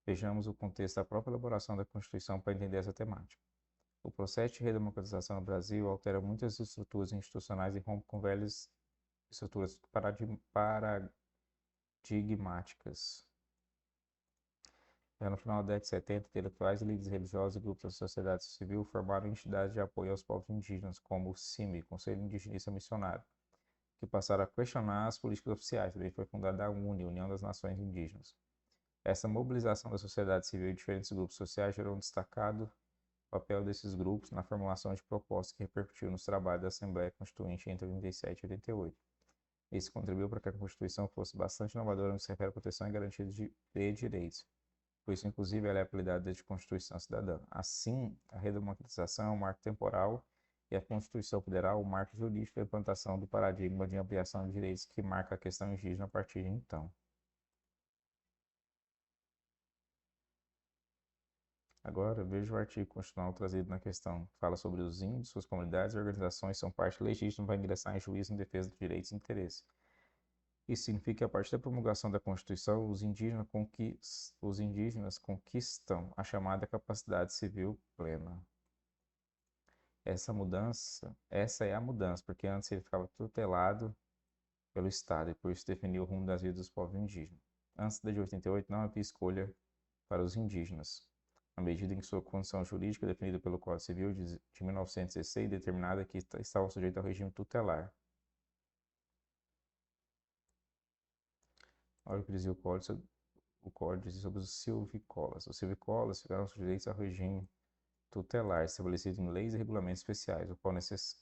vejamos o contexto da própria elaboração da Constituição para entender essa temática. O processo de redemocratização no Brasil altera muitas estruturas institucionais e rompe com velhas estruturas paradigmáticas. Já no final da década de 70, intelectuais, líderes religiosos e grupos da sociedade civil formaram entidades de apoio aos povos indígenas, como o CIMI, Conselho Indigenista Missionário, que passaram a questionar as políticas oficiais. Daí foi fundada a UNE, União das Nações Indígenas. Essa mobilização da sociedade civil e diferentes grupos sociais gerou um destacado papel desses grupos na formulação de propostas que repercutiu nos trabalhos da Assembleia Constituinte entre 87 e 88. Isso contribuiu para que a Constituição fosse bastante inovadora no que se refere à proteção e garantia de direitos. Por isso, inclusive, ela é apelidada de Constituição Cidadã. Assim, a redemocratização é um marco temporal e a Constituição Federal o marco jurídico da implantação do paradigma de ampliação de direitos que marca a questão indígena a partir de então. Agora, veja o artigo constitucional trazido na questão. Fala sobre os índios, suas comunidades e organizações são parte legítima para ingressar em juízo em defesa dos direitos e interesses. Isso significa que, a partir da promulgação da Constituição, os indígenas conquistam a chamada capacidade civil plena. Essa é a mudança, porque antes ele ficava tutelado pelo Estado e por isso definiu o rumo das vidas dos povos indígenas. Antes de 88 não havia escolha para os indígenas, à medida em que sua condição jurídica, definida pelo Código Civil de 1916, determinada que estavam sujeitos ao regime tutelar. Olha o que dizia o Código dizia sobre os silvícolas. Os silvícolas ficaram sujeitos ao regime tutelar estabelecido em leis e regulamentos especiais, o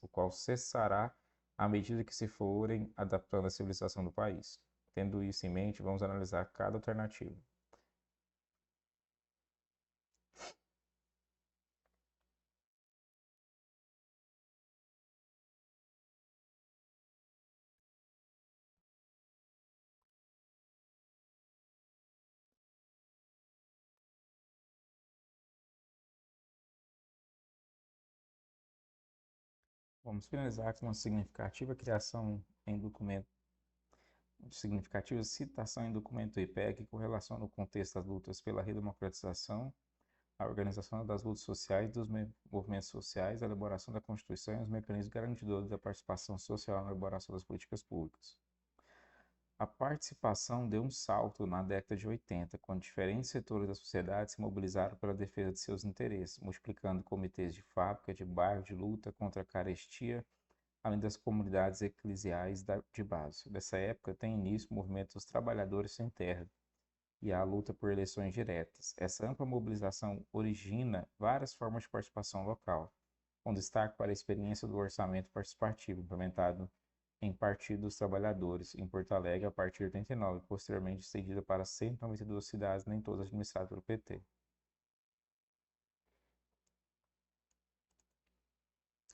qual cessará à medida que se forem adaptando à civilização do país. Tendo isso em mente, vamos analisar cada alternativa. Vamos finalizar com uma significativa criação em documento, significativa citação em documento IPEC com relação ao contexto das lutas pela redemocratização, a organização das lutas sociais e dos movimentos sociais, a elaboração da Constituição e os mecanismos garantidores da participação social na elaboração das políticas públicas. A participação deu um salto na década de 80, quando diferentes setores da sociedade se mobilizaram pela defesa de seus interesses, multiplicando comitês de fábrica, de bairro, de luta contra a carestia, além das comunidades eclesiais de base. Nessa época tem início o movimento dos trabalhadores sem terra e a luta por eleições diretas. Essa ampla mobilização origina várias formas de participação local, com destaque para a experiência do orçamento participativo, implementado em Partido dos Trabalhadores, em Porto Alegre, a partir de 89, posteriormente estendida para 192 cidades, nem todas administradas pelo PT.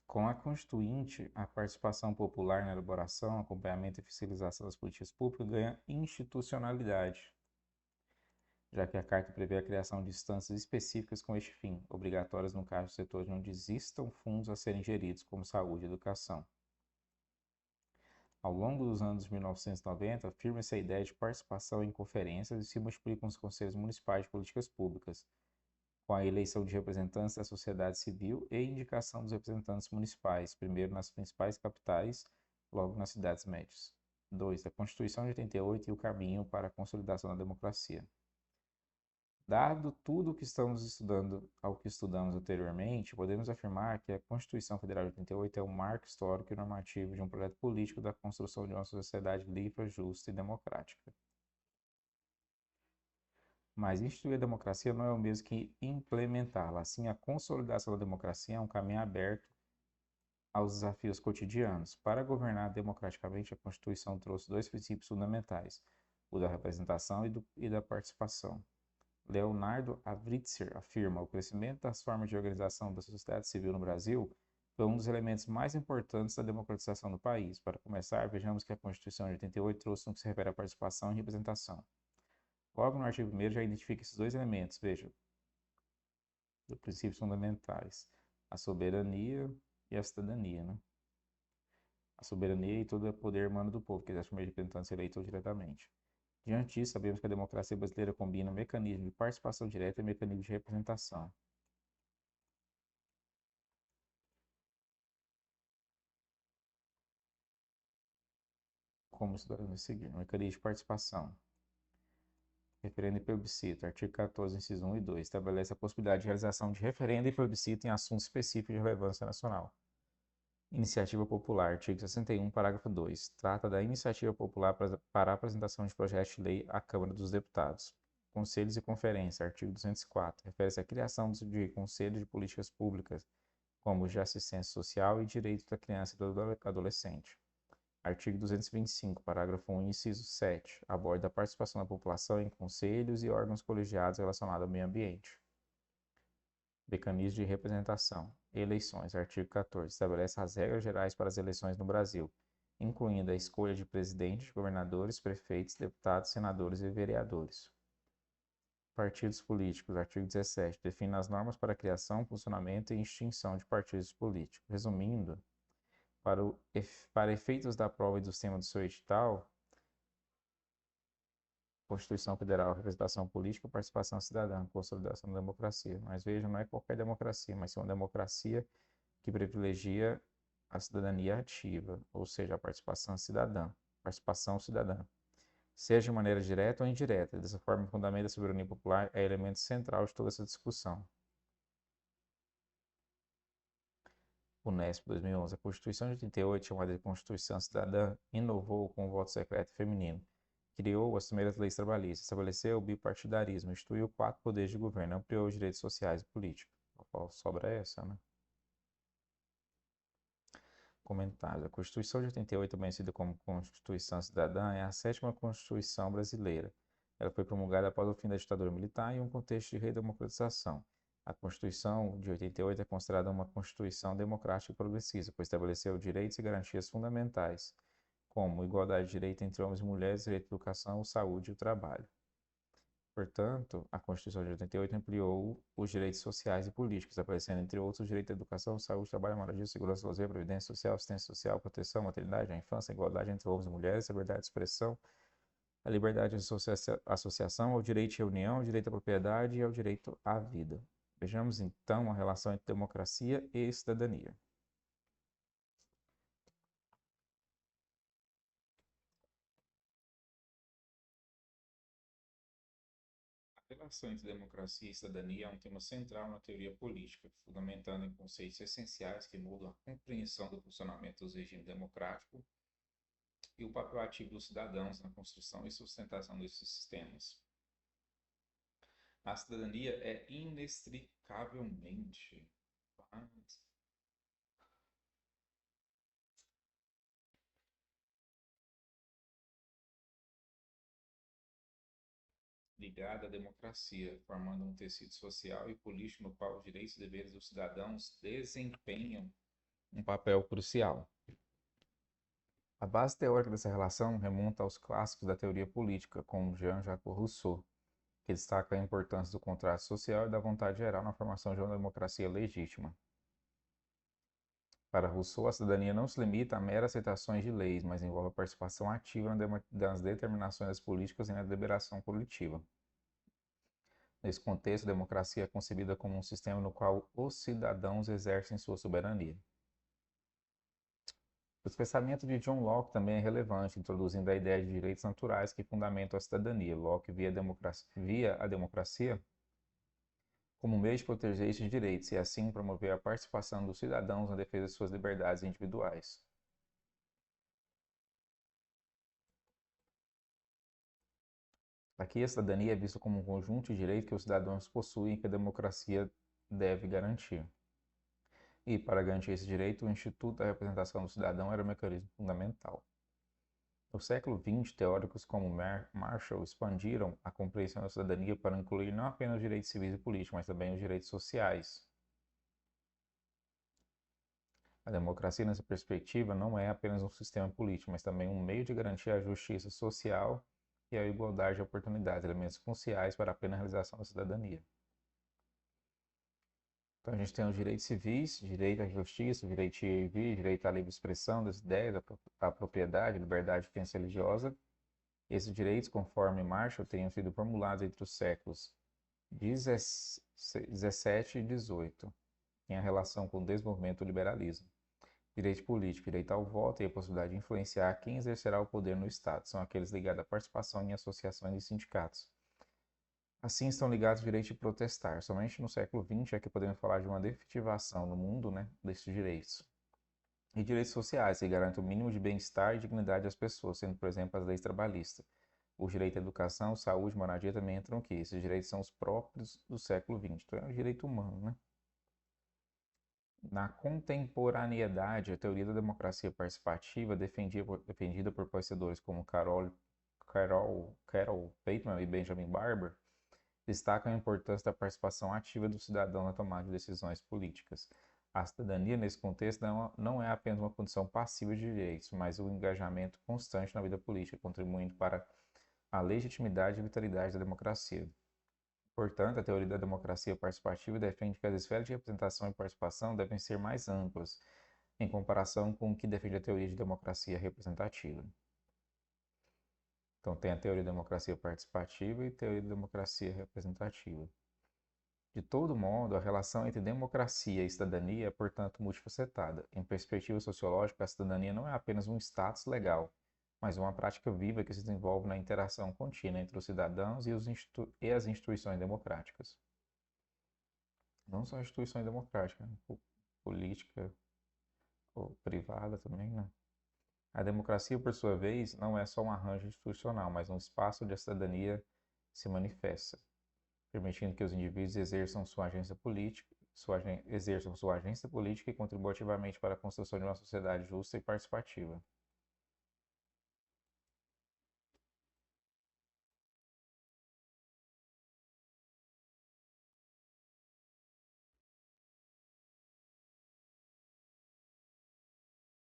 Com a Constituinte, a participação popular na elaboração, acompanhamento e fiscalização das políticas públicas ganha institucionalidade, já que a Carta prevê a criação de instâncias específicas com este fim, obrigatórias no caso de setores onde existam fundos a serem geridos, como saúde e educação. Ao longo dos anos 1990, afirma-se a ideia de participação em conferências e se multiplicam os conselhos municipais de políticas públicas, com a eleição de representantes da sociedade civil e indicação dos representantes municipais, primeiro nas principais capitais, logo nas cidades médias. 2. A Constituição de 88 e o caminho para a consolidação da democracia. Dado tudo o que estamos estudando, ao que estudamos anteriormente, podemos afirmar que a Constituição Federal de 88 é um marco histórico e normativo de um projeto político da construção de uma sociedade livre, justa e democrática. Mas instituir a democracia não é o mesmo que implementá-la. Assim, a consolidação da democracia é um caminho aberto aos desafios cotidianos. Para governar democraticamente, a Constituição trouxe dois princípios fundamentais: o da representação e da participação. Leonardo Avritzer afirma: o crescimento das formas de organização da sociedade civil no Brasil foi um dos elementos mais importantes da democratização do país. Para começar, vejamos que a Constituição de 88 trouxe no que se refere à participação e representação. Logo no artigo 1º já identifica esses dois elementos, veja, dos princípios fundamentais: a soberania e a cidadania, né? A soberania e todo o poder emana do povo, que exerce o meio de representantes eleitos diretamente. Diante disso, sabemos que a democracia brasileira combina mecanismos de participação direta e mecanismos de representação. Como estudaremos a seguir? Mecanismo de participação. Referendo e plebiscito. Artigo 14, incisos 1 e 2. Estabelece a possibilidade de realização de referendo e plebiscito em assuntos específicos de relevância nacional. Iniciativa popular. Artigo 61, parágrafo 2. Trata da iniciativa popular para a apresentação de projetos de lei à Câmara dos Deputados. Conselhos e conferências. Artigo 204. Refere-se à criação de conselhos de políticas públicas, como de assistência social e direitos da criança e do adolescente. Artigo 225, parágrafo 1, inciso 7, aborda a participação da população em conselhos e órgãos colegiados relacionados ao meio ambiente. Mecanismo de representação. Eleições. Artigo 14. Estabelece as regras gerais para as eleições no Brasil, incluindo a escolha de presidente, governadores, prefeitos, deputados, senadores e vereadores. Partidos políticos. Artigo 17. Define as normas para a criação, funcionamento e extinção de partidos políticos. Resumindo, para efeitos da prova e do tema do seu edital, Constituição Federal, representação política, participação cidadã, consolidação da democracia. Mas veja, não é qualquer democracia, mas é uma democracia que privilegia a cidadania ativa, ou seja, a participação cidadã, seja de maneira direta ou indireta. Dessa forma, o fundamento da soberania popular é elemento central de toda essa discussão. Unesp 2011. A Constituição de 88, chamada de Constituição Cidadã, inovou com o voto secreto feminino, criou as primeiras leis trabalhistas, estabeleceu o bipartidarismo, instituiu 4 poderes de governo, ampliou os direitos sociais e políticos. Qual sobra essa, né? Comentários. A Constituição de 88, também conhecida como Constituição Cidadã, é a 7ª Constituição brasileira. Ela foi promulgada após o fim da ditadura militar em um contexto de redemocratização. A Constituição de 88 é considerada uma Constituição democrática e progressista, pois estabeleceu direitos e garantias fundamentais, como igualdade de direito entre homens e mulheres, direito à educação, saúde e o trabalho. Portanto, a Constituição de 88 ampliou os direitos sociais e políticos, aparecendo, entre outros, o direito à educação, saúde, trabalho, moradia, segurança, lazer, previdência social, assistência social, proteção, maternidade, à infância, igualdade entre homens e mulheres, liberdade de expressão, a liberdade de associação, ao direito de reunião, ao direito à propriedade e ao direito à vida. Vejamos, então, a relação entre democracia e cidadania. A relação entre democracia e cidadania é um tema central na teoria política, fundamentando em conceitos essenciais que mudam a compreensão do funcionamento dos regimes democráticos e o papel ativo dos cidadãos na construção e sustentação desses sistemas. A cidadania é inextricavelmente ligada à democracia, formando um tecido social e político no qual os direitos e deveres dos cidadãos desempenham um papel crucial. A base teórica dessa relação remonta aos clássicos da teoria política, como Jean-Jacques Rousseau, que destaca a importância do contrato social e da vontade geral na formação de uma democracia legítima. Para Rousseau, a cidadania não se limita a meras aceitações de leis, mas envolve a participação ativa nas determinações das políticas e na deliberação coletiva. Nesse contexto, a democracia é concebida como um sistema no qual os cidadãos exercem sua soberania. O pensamento de John Locke também é relevante, introduzindo a ideia de direitos naturais que fundamentam a cidadania. Locke via a democracia como meio de proteger estes direitos e, assim, promover a participação dos cidadãos na defesa de suas liberdades individuais. Aqui, a cidadania é vista como um conjunto de direitos que os cidadãos possuem e que a democracia deve garantir. E, para garantir esse direito, o Instituto da Representação do Cidadão era um mecanismo fundamental. No século XX, teóricos como Marshall expandiram a compreensão da cidadania para incluir não apenas os direitos civis e políticos, mas também os direitos sociais. A democracia, nessa perspectiva, não é apenas um sistema político, mas também um meio de garantir a justiça social e a igualdade de oportunidades, elementos cruciais para a plena realização da cidadania. Então, a gente tem os direitos civis, direito à justiça, direito de ir e vir, direito à livre expressão das ideias, à propriedade, liberdade de crença religiosa. Esses direitos, conforme Marshall, teriam sido formulados entre os séculos 17 e 18, em relação com o desenvolvimento do liberalismo. Direito político, direito ao voto e a possibilidade de influenciar quem exercerá o poder no Estado, são aqueles ligados à participação em associações e sindicatos. Assim estão ligados o direito de protestar. Somente no século XX é que podemos falar de uma definitivação no mundo, desses direitos. E direitos sociais, que garantem o mínimo de bem-estar e dignidade às pessoas, sendo, por exemplo, as leis trabalhistas. O direito à educação, saúde, moradia também entram aqui. Esses direitos são os próprios do século XX. Então, é o direito humano, Na contemporaneidade, a teoria da democracia participativa, defendida por pensadores como Carol Bateman e Benjamin Barber, destacam a importância da participação ativa do cidadão na tomada de decisões políticas. A cidadania, nesse contexto, não é apenas uma condição passiva de direitos, mas o engajamento constante na vida política, contribuindo para a legitimidade e vitalidade da democracia. Portanto, a teoria da democracia participativa defende que as esferas de representação e participação devem ser mais amplas, em comparação com o que defende a teoria de democracia representativa. Então, tem a teoria da democracia participativa e a teoria da democracia representativa. De todo modo, a relação entre democracia e cidadania é, portanto, multifacetada. Em perspectiva sociológica, a cidadania não é apenas um status legal, mas uma prática viva que se desenvolve na interação contínua entre os cidadãos e as instituições democráticas. Não só instituições democráticas, política ou privada também, A democracia, por sua vez, não é só um arranjo institucional, mas um espaço onde a cidadania se manifesta, permitindo que os indivíduos exerçam sua agência política, e contribuam ativamente para a construção de uma sociedade justa e participativa.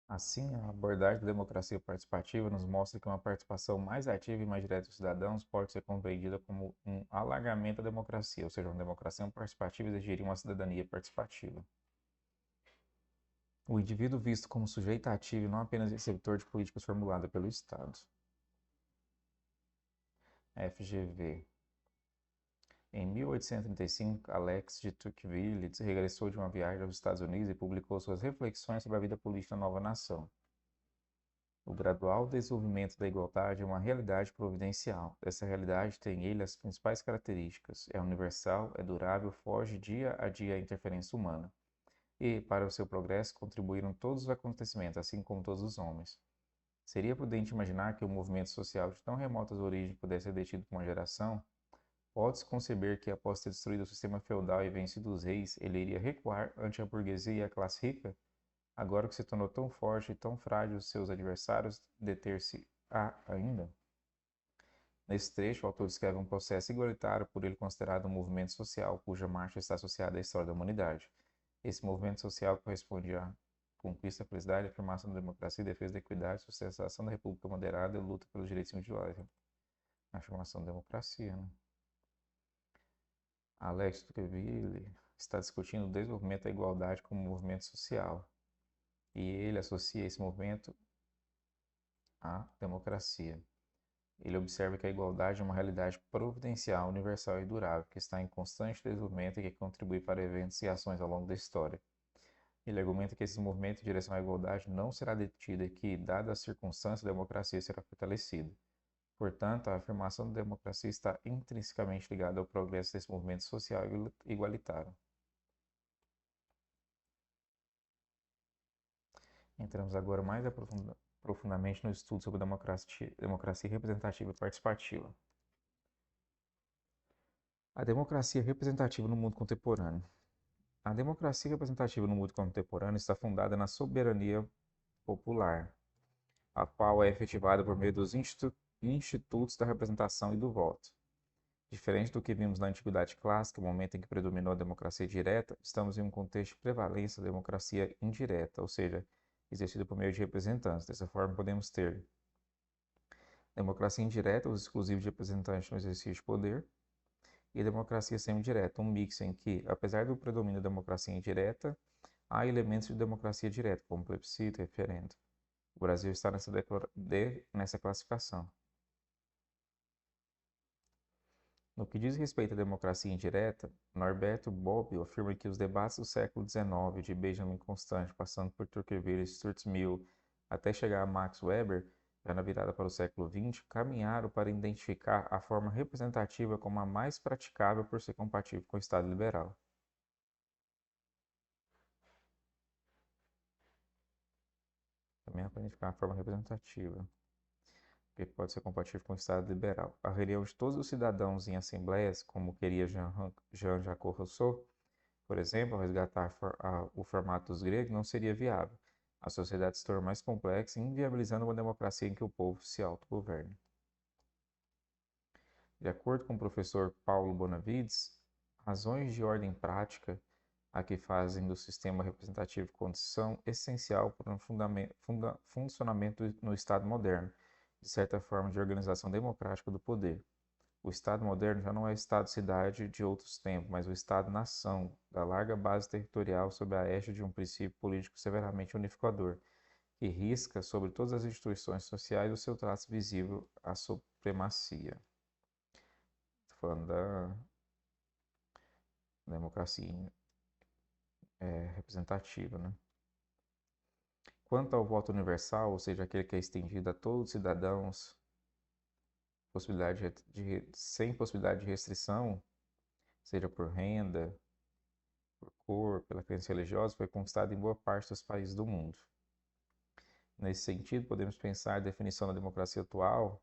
Assim, a abordagem da democracia participativa nos mostra que uma participação mais ativa e mais direta dos cidadãos pode ser compreendida como um alargamento da democracia, ou seja, uma democracia participativa exigiria uma cidadania participativa. O indivíduo visto como sujeito ativo e não apenas receptor de políticas formuladas pelo Estado. FGV. Em 1835, Alex de Tocqueville regressou de uma viagem aos Estados Unidos e publicou suas reflexões sobre a vida política da nova nação. O gradual desenvolvimento da igualdade é uma realidade providencial. Essa realidade tem em ele as principais características: é universal, é durável, foge dia a dia à interferência humana. E, para o seu progresso, contribuíram todos os acontecimentos, assim como todos os homens. Seria prudente imaginar que um movimento social de tão remotas origens pudesse ser detido por uma geração? Pode-se conceber que, após ter destruído o sistema feudal e vencido os reis, ele iria recuar ante a burguesia e a classe rica? Agora que se tornou tão forte e tão frágil, seus adversários deter-se-á ainda? Nesse trecho, o autor descreve um processo igualitário por ele considerado um movimento social cuja marcha está associada à história da humanidade. Esse movimento social corresponde à conquista da felicidade, afirmação da democracia, defesa da equidade, sustentação da república moderada e luta pelos direitos individuais. A afirmação da democracia, né? Alex Tocqueville está discutindo o desenvolvimento da igualdade como movimento social, e ele associa esse movimento à democracia. Ele observa que a igualdade é uma realidade providencial, universal e durável, que está em constante desenvolvimento e que contribui para eventos e ações ao longo da história. Ele argumenta que esse movimento em direção à igualdade não será detido e que, dadas as circunstâncias, a democracia será fortalecida. Portanto, a afirmação da democracia está intrinsecamente ligada ao progresso desse movimento social igualitário. Entramos agora mais profundamente no estudo sobre democracia representativa e participativa. A democracia representativa no mundo contemporâneo. A democracia representativa no mundo contemporâneo está fundada na soberania popular, a qual é efetivada por meio dos institutos da representação e do voto. Diferente do que vimos na Antiguidade Clássica, momento em que predominou a democracia direta, estamos em um contexto de prevalência da democracia indireta, ou seja, exercida por meio de representantes. Dessa forma, podemos ter democracia indireta, uso exclusivo de representantes no exercício de poder, e democracia semi-direta, um mix em que, apesar do predomínio da democracia indireta, há elementos de democracia direta, como plebiscito e referendo. O Brasil está nessa classificação. No que diz respeito à democracia indireta, Norberto Bobbio afirma que os debates do século XIX, de Benjamin Constant, passando por Tocqueville e Stuart Mill, até chegar a Max Weber, já na virada para o século XX, caminharam para identificar a forma representativa como a mais praticável por ser compatível com o Estado liberal. Também para identificar a forma representativa, que pode ser compatível com o Estado liberal. A reunião de todos os cidadãos em assembleias, como queria Jean-Jacques Rousseau, por exemplo, ao resgatar o formato dos gregos, não seria viável. A sociedade se torna mais complexa, inviabilizando uma democracia em que o povo se autogoverne. De acordo com o professor Paulo Bonavides, razões de ordem prática a que fazem do sistema representativo condição essencial para um funcionamento no Estado moderno, de certa forma de organização democrática do poder. O Estado moderno já não é o Estado-cidade de outros tempos, mas o Estado-nação, da larga base territorial sob a égide de um princípio político severamente unificador, que risca sobre todas as instituições sociais o seu traço visível à supremacia. Estou falando da democracia representativa, né? Quanto ao voto universal, ou seja, aquele que é estendido a todos os cidadãos, sem possibilidade de restrição, seja por renda, por cor, pela crença religiosa, foi conquistado em boa parte dos países do mundo. Nesse sentido, podemos pensar a definição da democracia atual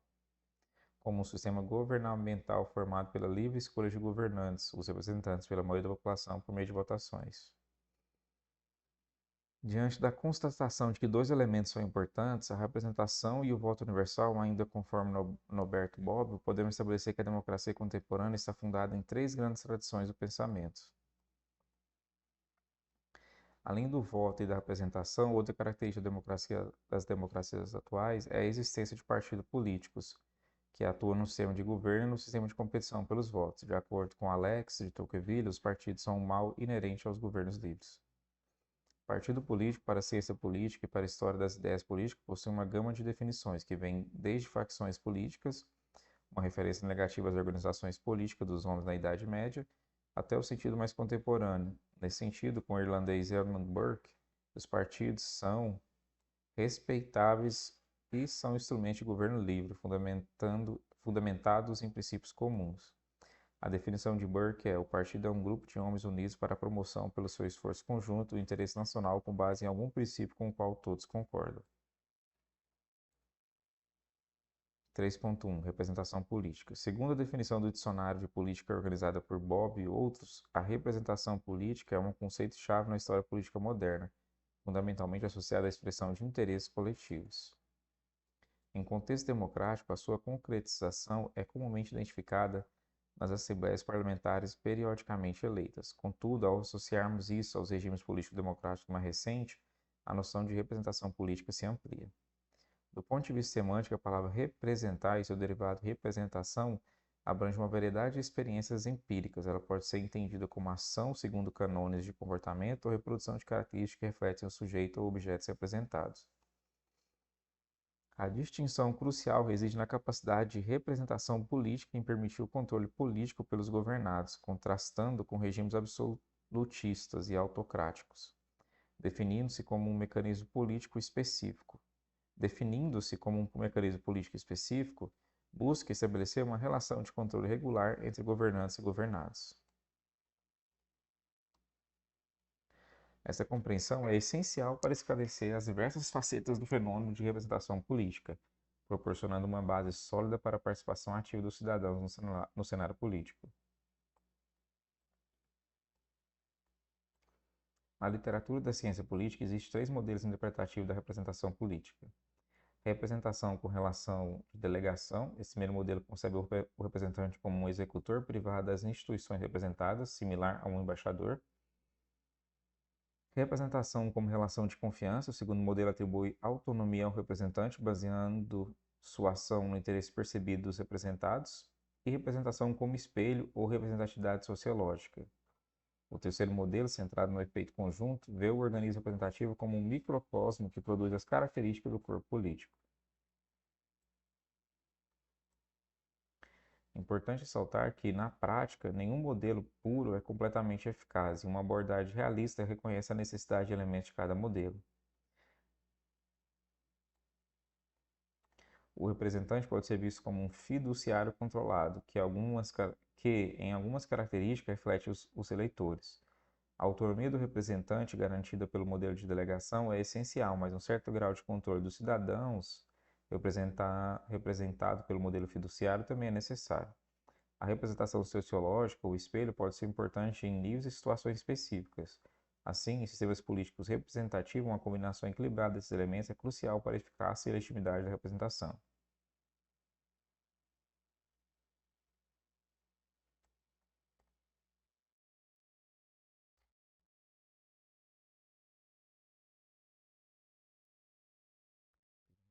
como um sistema governamental formado pela livre escolha de governantes, os representantes pela maioria da população por meio de votações. Diante da constatação de que dois elementos são importantes, a representação e o voto universal, ainda conforme Norberto Bobbio, podemos estabelecer que a democracia contemporânea está fundada em três grandes tradições do pensamento. Além do voto e da representação, outra característica das democracias atuais é a existência de partidos políticos, que atuam no sistema de governo e no sistema de competição pelos votos. De acordo com Alex de Tocqueville, os partidos são um mal inerente aos governos livres. Partido político, para a ciência política e para a história das ideias políticas, possui uma gama de definições que vem desde facções políticas, uma referência negativa às organizações políticas dos homens na Idade Média, até o sentido mais contemporâneo. Nesse sentido, com o irlandês Edmund Burke, os partidos são respeitáveis e são instrumentos de governo livre, fundamentados em princípios comuns. A definição de Burke é: o partido é um grupo de homens unidos para a promoção, pelo seu esforço conjunto, do interesse nacional com base em algum princípio com o qual todos concordam. 3.1 Representação política. Segundo a definição do Dicionário de Política organizada por Bob e outros, a representação política é um conceito-chave na história política moderna, fundamentalmente associada à expressão de interesses coletivos. Em contexto democrático, a sua concretização é comumente identificada nas assembleias parlamentares periodicamente eleitas. Contudo, ao associarmos isso aos regimes políticos democráticos mais recentes, a noção de representação política se amplia. Do ponto de vista semântico, a palavra representar e seu derivado representação abrange uma variedade de experiências empíricas. Ela pode ser entendida como ação segundo cânones de comportamento ou reprodução de características que refletem o sujeito ou objetos representados. A distinção crucial reside na capacidade de representação política em permitir o controle político pelos governados, contrastando com regimes absolutistas e autocráticos, definindo-se como um mecanismo político específico. Definindo-se como um mecanismo político específico, busca estabelecer uma relação de controle regular entre governantes e governados. Essa compreensão é essencial para esclarecer as diversas facetas do fenômeno de representação política, proporcionando uma base sólida para a participação ativa dos cidadãos no cenário político. Na literatura da ciência política, existem 3 modelos interpretativos da representação política. Representação com relação de delegação. Esse primeiro modelo concebe o representante como um executor privado das instituições representadas, similar a um embaixador. Representação como relação de confiança. O segundo modelo atribui autonomia ao representante, baseando sua ação no interesse percebido dos representados. E representação como espelho ou representatividade sociológica. O terceiro modelo, centrado no efeito conjunto, vê o organismo representativo como um microcosmo que produz as características do corpo político. Importante ressaltar que, na prática, nenhum modelo puro é completamente eficaz e uma abordagem realista reconhece a necessidade de elementos de cada modelo. O representante pode ser visto como um fiduciário controlado, que em algumas características reflete os eleitores. A autonomia do representante, garantida pelo modelo de delegação, é essencial, mas um certo grau de controle dos cidadãos, representado pelo modelo fiduciário, também é necessário. A representação sociológica, o espelho, pode ser importante em níveis e situações específicas. Assim, em sistemas políticos representativos, uma combinação equilibrada desses elementos é crucial para a eficácia e legitimidade da representação.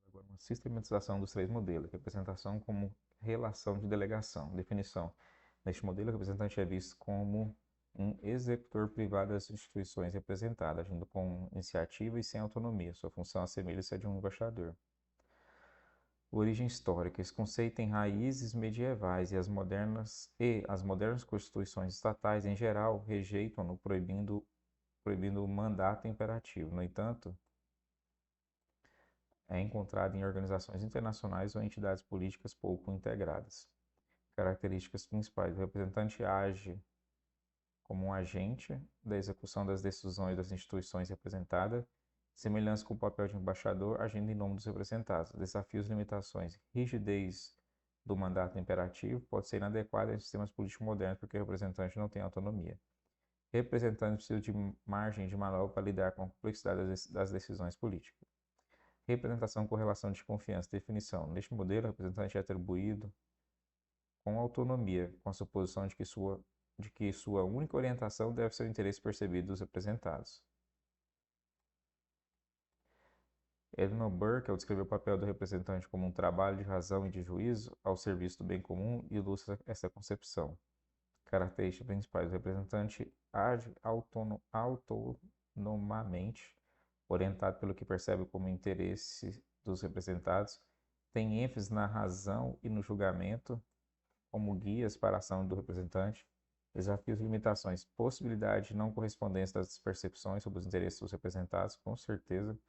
Agora, uma sistematização dos 3 modelos. Representação como relação de delegação. Definição. Neste modelo, o representante é visto como um executor privado das instituições representadas, agindo com iniciativa e sem autonomia. Sua função assemelha-se à de um embaixador. Origem histórica. Esse conceito tem raízes medievais e as modernas constituições estatais, em geral, rejeitam-no, proibindo o mandato imperativo. No entanto, é encontrado em organizações internacionais ou entidades políticas pouco integradas. Características principais: o representante age como um agente da execução das decisões das instituições representadas, semelhança com o papel de embaixador agindo em nome dos representados. Desafios e limitações: rigidez do mandato imperativo pode ser inadequada em sistemas políticos modernos porque o representante não tem autonomia. Representante precisa de margem de manobra para lidar com a complexidade das decisões políticas. Representação com relação de confiança. Definição: neste modelo, o representante é atribuído com autonomia, com a suposição de que sua única orientação deve ser o interesse percebido dos representados. Eleanor Burke, ao descrever o papel do representante como um trabalho de razão e de juízo ao serviço do bem comum, ilustra essa concepção. Características principais do representante: age autonomamente, orientado pelo que percebe como interesse dos representados, tem ênfase na razão e no julgamento como guias para a ação do representante, desafios e limitações, possibilidade de não correspondência das percepções sobre os interesses dos representados, com certeza,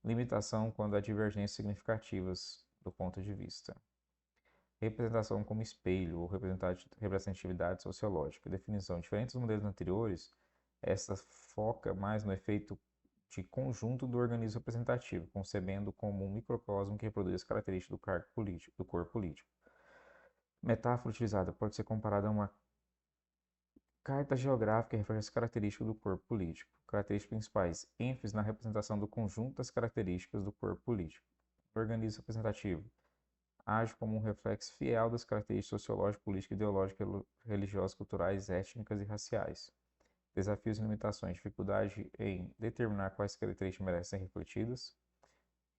limitação quando há divergências significativas do ponto de vista. Representação como espelho ou representatividade sociológica. Definição: diferente dos modelos anteriores, essa foca mais no efeito de conjunto do organismo representativo, concebendo como um microcosmo que reproduz as características do corpo político. Metáfora utilizada pode ser comparada a uma carta geográfica que reflete as características do corpo político. Características principais: ênfase na representação do conjunto das características do corpo político. Organismo representativo: age como um reflexo fiel das características sociológicas, políticas, ideológicas, religiosas, culturais, étnicas e raciais. Desafios e limitações: dificuldade em determinar quais características merecem ser refletidas.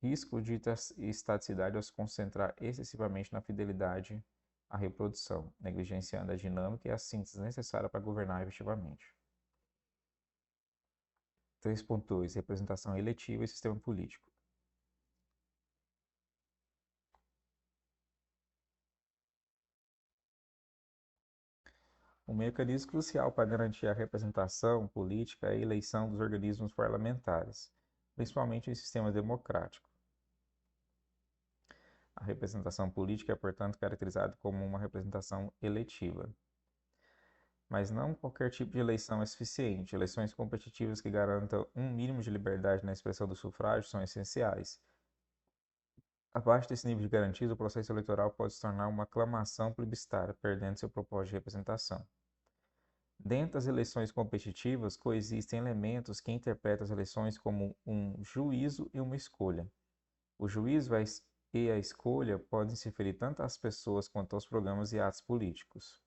Risco de estaticidade ao se concentrar excessivamente na fidelidade à reprodução, negligenciando a dinâmica e a síntese necessária para governar efetivamente. 3.2 Representação eletiva e sistema político. Um mecanismo crucial para garantir a representação política é a eleição dos organismos parlamentares, principalmente em sistemas democráticos. A representação política é, portanto, caracterizada como uma representação eletiva. Mas não qualquer tipo de eleição é suficiente. Eleições competitivas que garantam um mínimo de liberdade na expressão do sufrágio são essenciais. Abaixo desse nível de garantias, o processo eleitoral pode se tornar uma aclamação plebiscitária, perdendo seu propósito de representação. Dentro das eleições competitivas, coexistem elementos que interpretam as eleições como um juízo e uma escolha. O juízo e a escolha podem se referir tanto às pessoas quanto aos programas e atos políticos.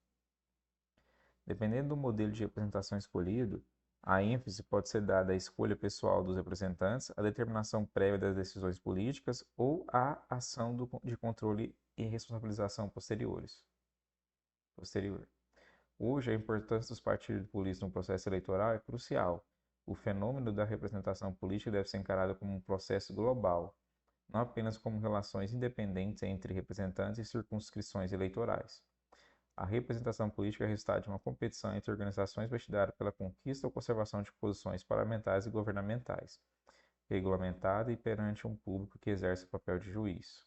Dependendo do modelo de representação escolhido, a ênfase pode ser dada à escolha pessoal dos representantes, à determinação prévia das decisões políticas ou à ação de controle e responsabilização posterior. Hoje, a importância dos partidos políticos no processo eleitoral é crucial. O fenômeno da representação política deve ser encarado como um processo global, não apenas como relações independentes entre representantes e circunscrições eleitorais. A representação política é resultado de uma competição entre organizações partidárias pela conquista ou conservação de posições parlamentares e governamentais, regulamentada e perante um público que exerce o papel de juiz.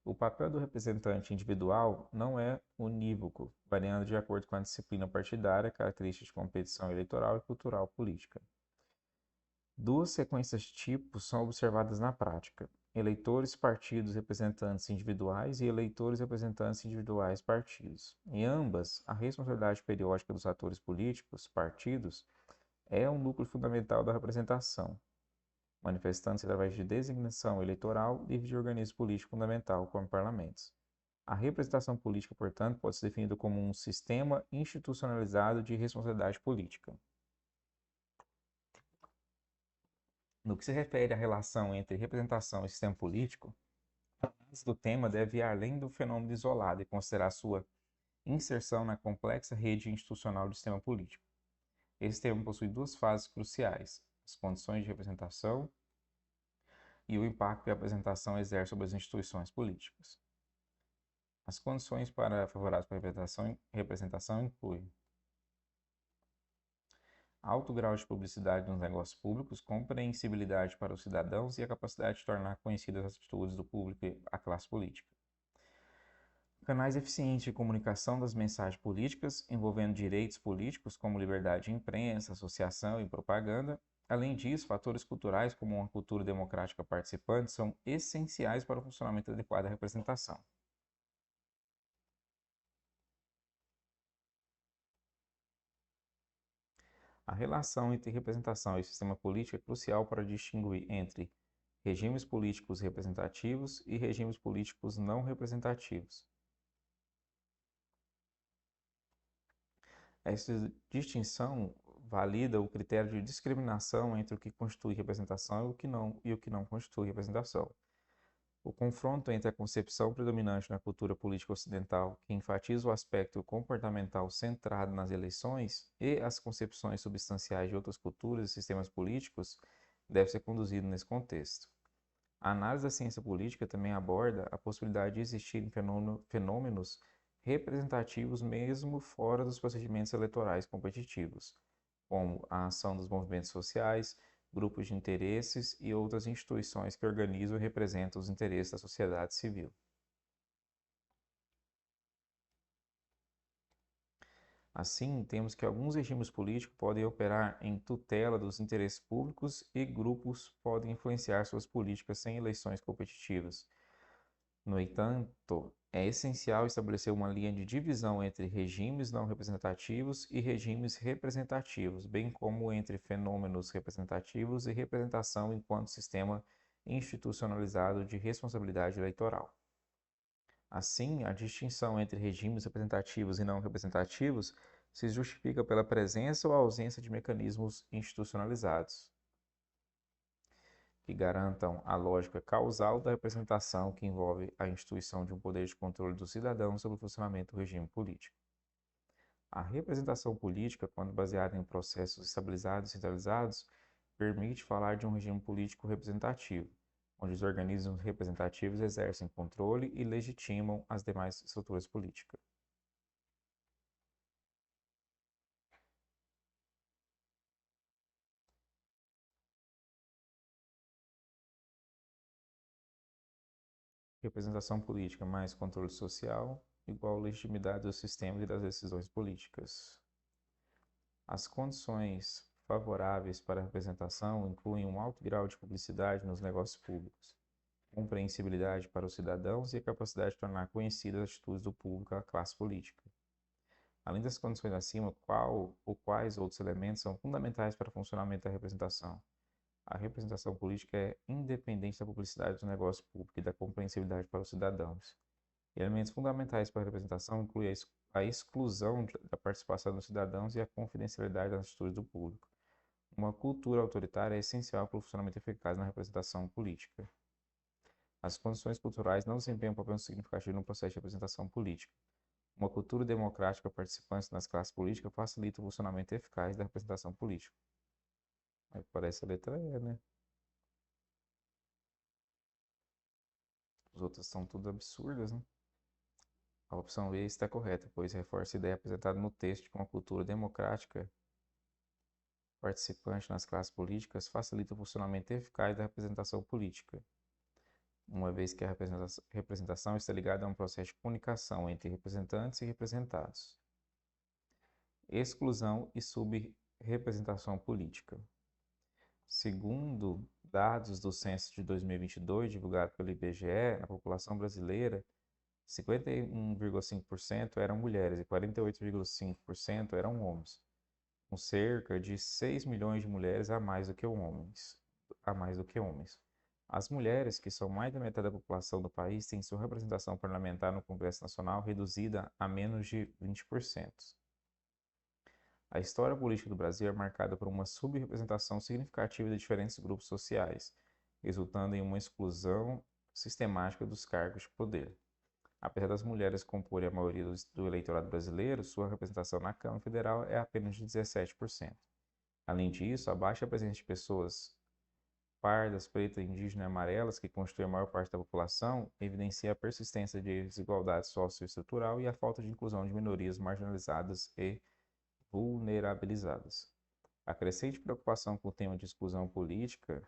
O papel do representante individual não é unívoco, variando de acordo com a disciplina partidária, características de competição eleitoral e cultural política. Duas sequências tipos são observadas na prática: eleitores partidos representantes individuais e eleitores representantes individuais partidos. Em ambas, a responsabilidade periódica dos atores políticos, partidos, é um núcleo fundamental da representação, manifestando-se através de designação eleitoral livre de organismo político fundamental, como parlamentos. A representação política, portanto, pode ser definida como um sistema institucionalizado de responsabilidade política. No que se refere à relação entre representação e sistema político, a análise do tema deve ir além do fenômeno isolado e considerar sua inserção na complexa rede institucional do sistema político. Esse termo possui duas fases cruciais: as condições de representação e o impacto que a representação exerce sobre as instituições políticas. As condições favoráveis para a representação incluem alto grau de publicidade nos negócios públicos, compreensibilidade para os cidadãos e a capacidade de tornar conhecidas as atitudes do público e a classe política. Canais eficientes de comunicação das mensagens políticas, envolvendo direitos políticos como liberdade de imprensa, associação e propaganda. Além disso, fatores culturais como uma cultura democrática participante são essenciais para o funcionamento adequado da representação. A relação entre representação e sistema político é crucial para distinguir entre regimes políticos representativos e regimes políticos não representativos. Essa distinção valida o critério de discriminação entre o que constitui representação e o que não constitui representação. O confronto entre a concepção predominante na cultura política ocidental, que enfatiza o aspecto comportamental centrado nas eleições, e as concepções substanciais de outras culturas e sistemas políticos, deve ser conduzido nesse contexto. A análise da ciência política também aborda a possibilidade de existirem fenômenos representativos mesmo fora dos procedimentos eleitorais competitivos, como a ação dos movimentos sociais, grupos de interesses e outras instituições que organizam e representam os interesses da sociedade civil. Assim, temos que alguns regimes políticos podem operar em tutela dos interesses públicos e grupos podem influenciar suas políticas sem eleições competitivas. No entanto, é essencial estabelecer uma linha de divisão entre regimes não representativos e regimes representativos, bem como entre fenômenos representativos e representação enquanto sistema institucionalizado de responsabilidade eleitoral. Assim, a distinção entre regimes representativos e não representativos se justifica pela presença ou ausência de mecanismos institucionalizados que garantam a lógica causal da representação que envolve a instituição de um poder de controle do cidadão sobre o funcionamento do regime político. A representação política, quando baseada em processos estabilizados e centralizados, permite falar de um regime político representativo, onde os organismos representativos exercem controle e legitimam as demais estruturas políticas. Representação política mais controle social igual legitimidade dos sistemas e das decisões políticas. As condições favoráveis para a representação incluem um alto grau de publicidade nos negócios públicos, compreensibilidade para os cidadãos e a capacidade de tornar conhecidas as atitudes do público à classe política. Além das condições acima, qual ou quais outros elementos são fundamentais para o funcionamento da representação? A representação política é independente da publicidade do negócio público e da compreensibilidade para os cidadãos. Elementos fundamentais para a representação incluem a exclusão da participação dos cidadãos e a confidencialidade das atitudes do público. Uma cultura autoritária é essencial para o funcionamento eficaz na representação política. As condições culturais não desempenham um papel significativo no processo de representação política. Uma cultura democrática participante nas classes políticas facilita o funcionamento eficaz da representação política. Aí parece a letra E, né? As outras são tudo absurdas, né? A opção E está correta, pois reforça a ideia apresentada no texto de que uma cultura democrática participante nas classes políticas facilita o funcionamento eficaz da representação política, uma vez que a representação está ligada a um processo de comunicação entre representantes e representados. Exclusão e subrepresentação política. Segundo dados do censo de 2022, divulgado pelo IBGE, na população brasileira, 51,5% eram mulheres e 48,5% eram homens, com cerca de 6 milhões de mulheres a mais do que homens. As mulheres, que são mais da metade da população do país, têm sua representação parlamentar no Congresso Nacional reduzida a menos de 20%. A história política do Brasil é marcada por uma subrepresentação significativa de diferentes grupos sociais, resultando em uma exclusão sistemática dos cargos de poder. Apesar das mulheres comporem a maioria do eleitorado brasileiro, sua representação na Câmara Federal é apenas de 17%. Além disso, a baixa presença de pessoas pardas, pretas, indígenas e amarelas, que constituem a maior parte da população, evidencia a persistência de desigualdade socioestrutural e a falta de inclusão de minorias marginalizadas e vulnerabilizadas. A crescente preocupação com o tema de exclusão política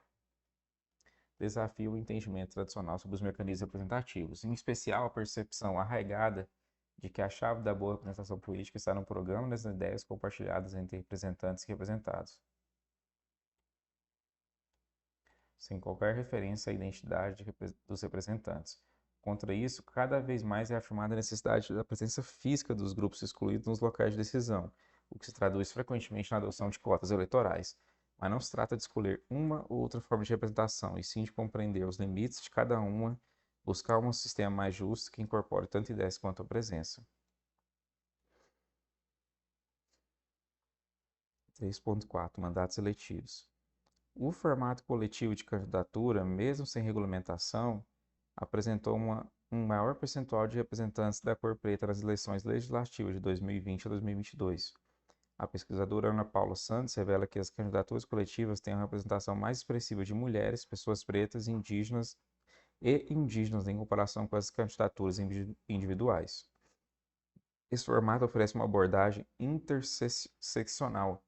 desafia o entendimento tradicional sobre os mecanismos representativos, em especial a percepção arraigada de que a chave da boa representação política está no programa e nas ideias compartilhadas entre representantes e representados, sem qualquer referência à identidade dos representantes. Contra isso, cada vez mais é afirmada a necessidade da presença física dos grupos excluídos nos locais de decisão, o que se traduz frequentemente na adoção de cotas eleitorais. Mas não se trata de escolher uma ou outra forma de representação, e sim de compreender os limites de cada uma, buscar um sistema mais justo que incorpore tanto ideias quanto a presença. 3.4 Mandatos eletivos. O formato coletivo de candidatura, mesmo sem regulamentação, apresentou um maior percentual de representantes da cor preta nas eleições legislativas de 2020 a 2022. A pesquisadora Ana Paula Santos revela que as candidaturas coletivas têm uma representação mais expressiva de mulheres, pessoas pretas e indígenas em comparação com as candidaturas individuais. Esse formato oferece uma abordagem interseccional,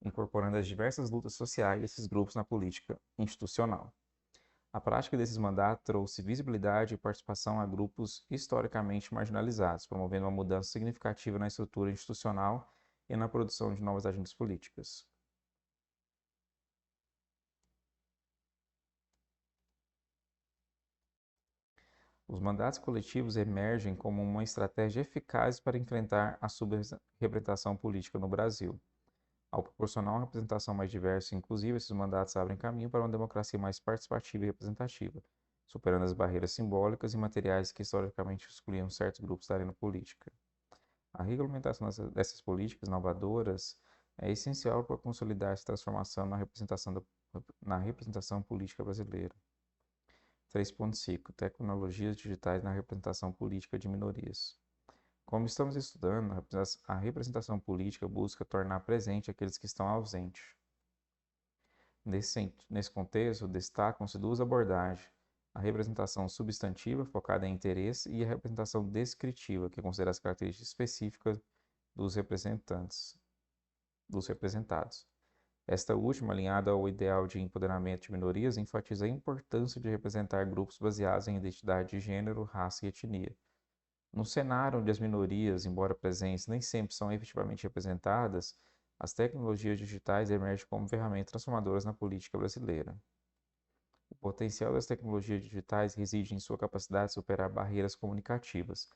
incorporando as diversas lutas sociais desses grupos na política institucional. A prática desses mandatos trouxe visibilidade e participação a grupos historicamente marginalizados, promovendo uma mudança significativa na estrutura institucional e na produção de novas agendas políticas. Os mandatos coletivos emergem como uma estratégia eficaz para enfrentar a subrepresentação política no Brasil. Ao proporcionar uma representação mais diversa e inclusiva, esses mandatos abrem caminho para uma democracia mais participativa e representativa, superando as barreiras simbólicas e materiais que historicamente excluíam certos grupos da arena política. A regulamentação dessas políticas inovadoras é essencial para consolidar essa transformação na representação política brasileira. 3.5 Tecnologias digitais na representação política de minorias. Como estamos estudando, a representação política busca tornar presente aqueles que estão ausentes. Nesse contexto, destacam-se duas abordagens: a representação substantiva, focada em interesse, e a representação descritiva, que considera as características específicas dos representados. Esta última, alinhada ao ideal de empoderamento de minorias, enfatiza a importância de representar grupos baseados em identidade de gênero, raça e etnia. No cenário onde as minorias, embora presentes, nem sempre são efetivamente representadas, as tecnologias digitais emergem como ferramentas transformadoras na política brasileira. O potencial das tecnologias digitais reside em sua capacidade de superar barreiras comunicativas,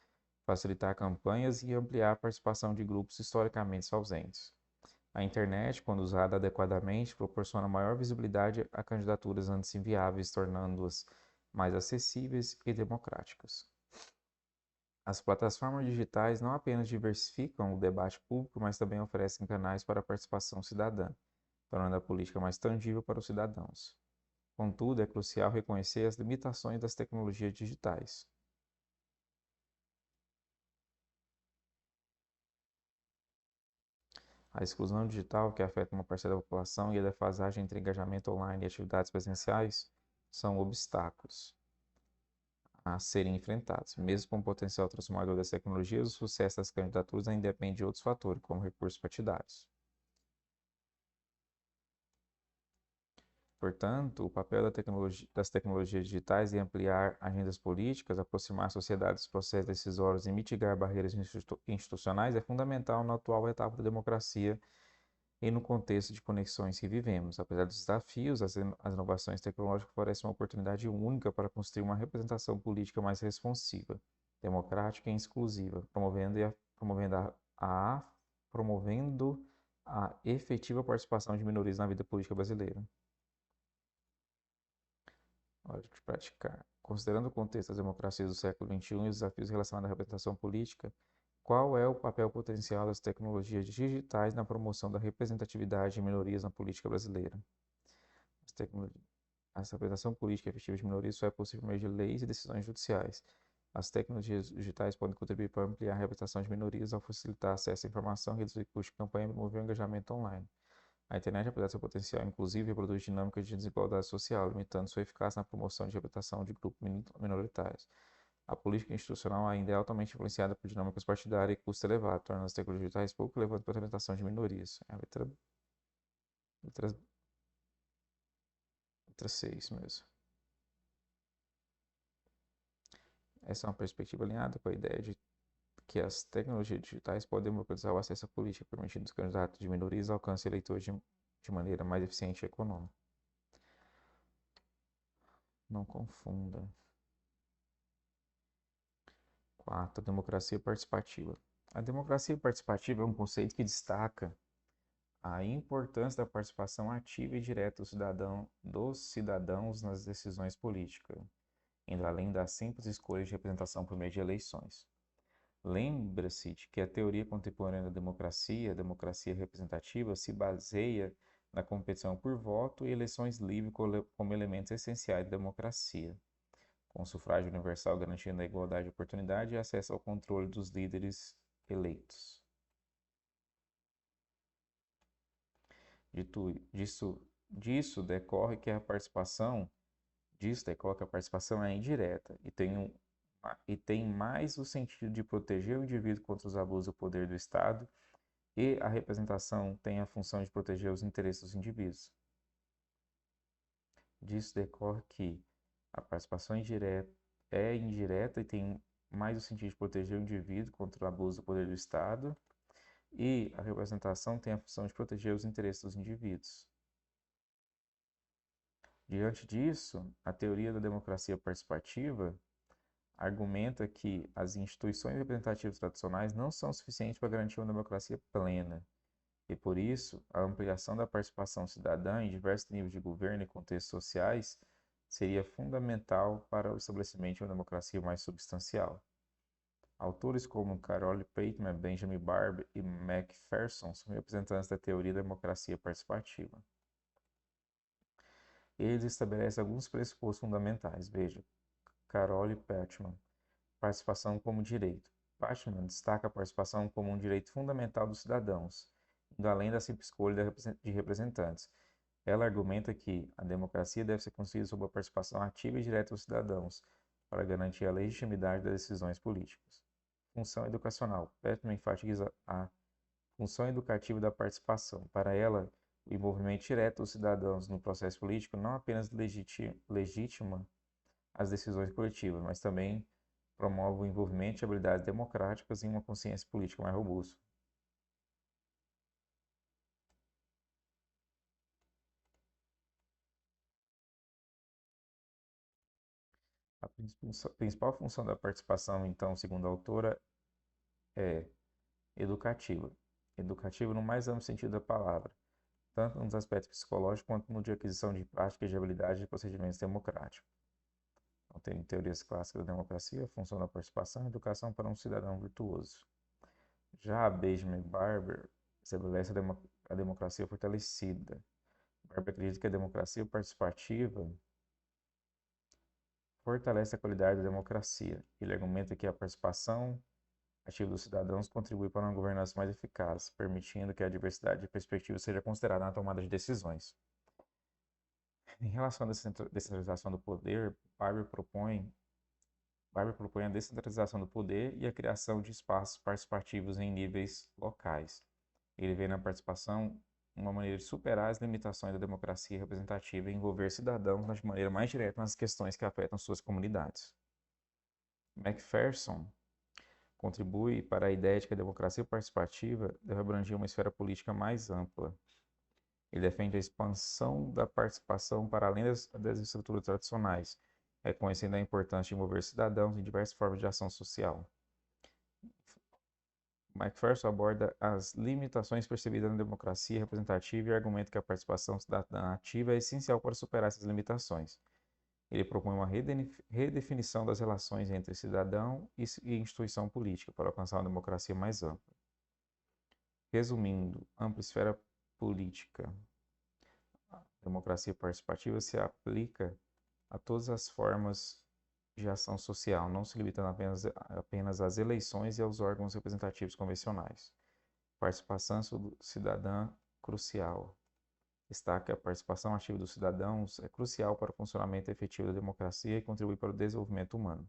facilitar campanhas e ampliar a participação de grupos historicamente ausentes. A internet, quando usada adequadamente, proporciona maior visibilidade a candidaturas antes inviáveis, tornando-as mais acessíveis e democráticas. As plataformas digitais não apenas diversificam o debate público, mas também oferecem canais para a participação cidadã, tornando a política mais tangível para os cidadãos. Contudo, é crucial reconhecer as limitações das tecnologias digitais. A exclusão digital, que afeta uma parcela da população, e a defasagem entre engajamento online e atividades presenciais são obstáculos a serem enfrentados. Mesmo com o potencial transformador das tecnologias, o sucesso das candidaturas ainda depende de outros fatores, como recursos partidários. Portanto, o papel das tecnologias digitais em ampliar agendas políticas, aproximar a sociedade dos processos decisórios e mitigar barreiras institucionais é fundamental na atual etapa da democracia e no contexto de conexões que vivemos. Apesar dos desafios, as inovações tecnológicas oferecem uma oportunidade única para construir uma representação política mais responsiva, democrática e inclusiva, promovendo a efetiva participação de minorias na vida política brasileira. Hora de praticar. Considerando o contexto das democracias do século XXI e os desafios relacionados à representação política, qual é o papel potencial das tecnologias digitais na promoção da representatividade de minorias na política brasileira? A representação política efetiva de minorias só é possível por meio de leis e decisões judiciais. As tecnologias digitais podem contribuir para ampliar a representação de minorias ao facilitar acesso à informação, reduzir custos de campanha e promover o engajamento online. A internet, apesar de seu potencial inclusivo, reproduz dinâmicas de desigualdade social, limitando sua eficácia na promoção de representação de grupos minoritários. A política institucional ainda é altamente influenciada por dinâmicas partidárias e custo elevado, tornando as tecnologias digitais pouco relevantes para a representação de minorias. É a letra 6 mesmo. Essa é uma perspectiva alinhada com a ideia de que as tecnologias digitais podem democratizar o acesso à política, permitindo os candidatos de minorias alcancem eleitores de maneira mais eficiente e econômica. Não confunda. 4. Democracia participativa. A democracia participativa é um conceito que destaca a importância da participação ativa e direta dos cidadãos nas decisões políticas, indo além das simples escolhas de representação por meio de eleições. Lembra-se de que a teoria contemporânea da democracia, a democracia representativa, se baseia na competição por voto e eleições livres como elementos essenciais da democracia, com o sufrágio universal garantindo a igualdade de oportunidade e acesso ao controle dos líderes eleitos. Disso decorre que a participação é indireta e tem mais o sentido de proteger o indivíduo contra os abusos do poder do Estado, e a representação tem a função de proteger os interesses dos indivíduos. Disso decorre que a participação é indireta e tem mais o sentido de proteger o indivíduo contra o abuso do poder do Estado, e a representação tem a função de proteger os interesses dos indivíduos. Diante disso, a teoria da democracia participativa argumenta que as instituições representativas tradicionais não são suficientes para garantir uma democracia plena, e por isso, a ampliação da participação cidadã em diversos níveis de governo e contextos sociais seria fundamental para o estabelecimento de uma democracia mais substancial. Autores como Carole Pateman, Benjamin Barber e Macpherson são representantes da teoria da democracia participativa. Eles estabelecem alguns pressupostos fundamentais. Veja, Carole Pateman, participação como direito. Pateman destaca a participação como um direito fundamental dos cidadãos, indo além da simples escolha de representantes. Ela argumenta que a democracia deve ser construída sob a participação ativa e direta dos cidadãos, para garantir a legitimidade das decisões políticas. Função educacional. Pateman enfatiza a função educativa da participação. Para ela, o envolvimento direto dos cidadãos no processo político não apenas legitima as decisões coletivas, mas também promove o envolvimento de habilidades democráticas e uma consciência política mais robusta. A principal função da participação, então, segundo a autora, é educativa. Educativa no mais amplo sentido da palavra, tanto nos aspectos psicológicos quanto no de aquisição de práticas de habilidades e procedimentos democráticos. Então, tem teorias clássicas da democracia, função da participação e educação para um cidadão virtuoso. Já a Benjamin Barber estabelece a democracia fortalecida. Barber acredita que a democracia participativa fortalece a qualidade da democracia. Ele argumenta que a participação ativa dos cidadãos contribui para uma governança mais eficaz, permitindo que a diversidade de perspectivas seja considerada na tomada de decisões. Em relação à descentralização do poder, Barber propõe a descentralização do poder e a criação de espaços participativos em níveis locais. Ele vê na participação uma maneira de superar as limitações da democracia representativa e envolver cidadãos de maneira mais direta nas questões que afetam suas comunidades. Macpherson contribui para a ideia de que a democracia participativa deve abranger uma esfera política mais ampla. Ele defende a expansão da participação para além das estruturas tradicionais, reconhecendo a importância de envolver cidadãos em diversas formas de ação social. Macpherson aborda as limitações percebidas na democracia representativa e argumenta que a participação cidadã ativa é essencial para superar essas limitações. Ele propõe uma redefinição das relações entre cidadão e instituição política para alcançar uma democracia mais ampla. Resumindo, ampla esfera política. A democracia participativa se aplica a todas as formas de ação social, não se limitando apenas às eleições e aos órgãos representativos convencionais. Participação cidadã crucial. Destaca que a participação ativa dos cidadãos é crucial para o funcionamento efetivo da democracia e contribui para o desenvolvimento humano.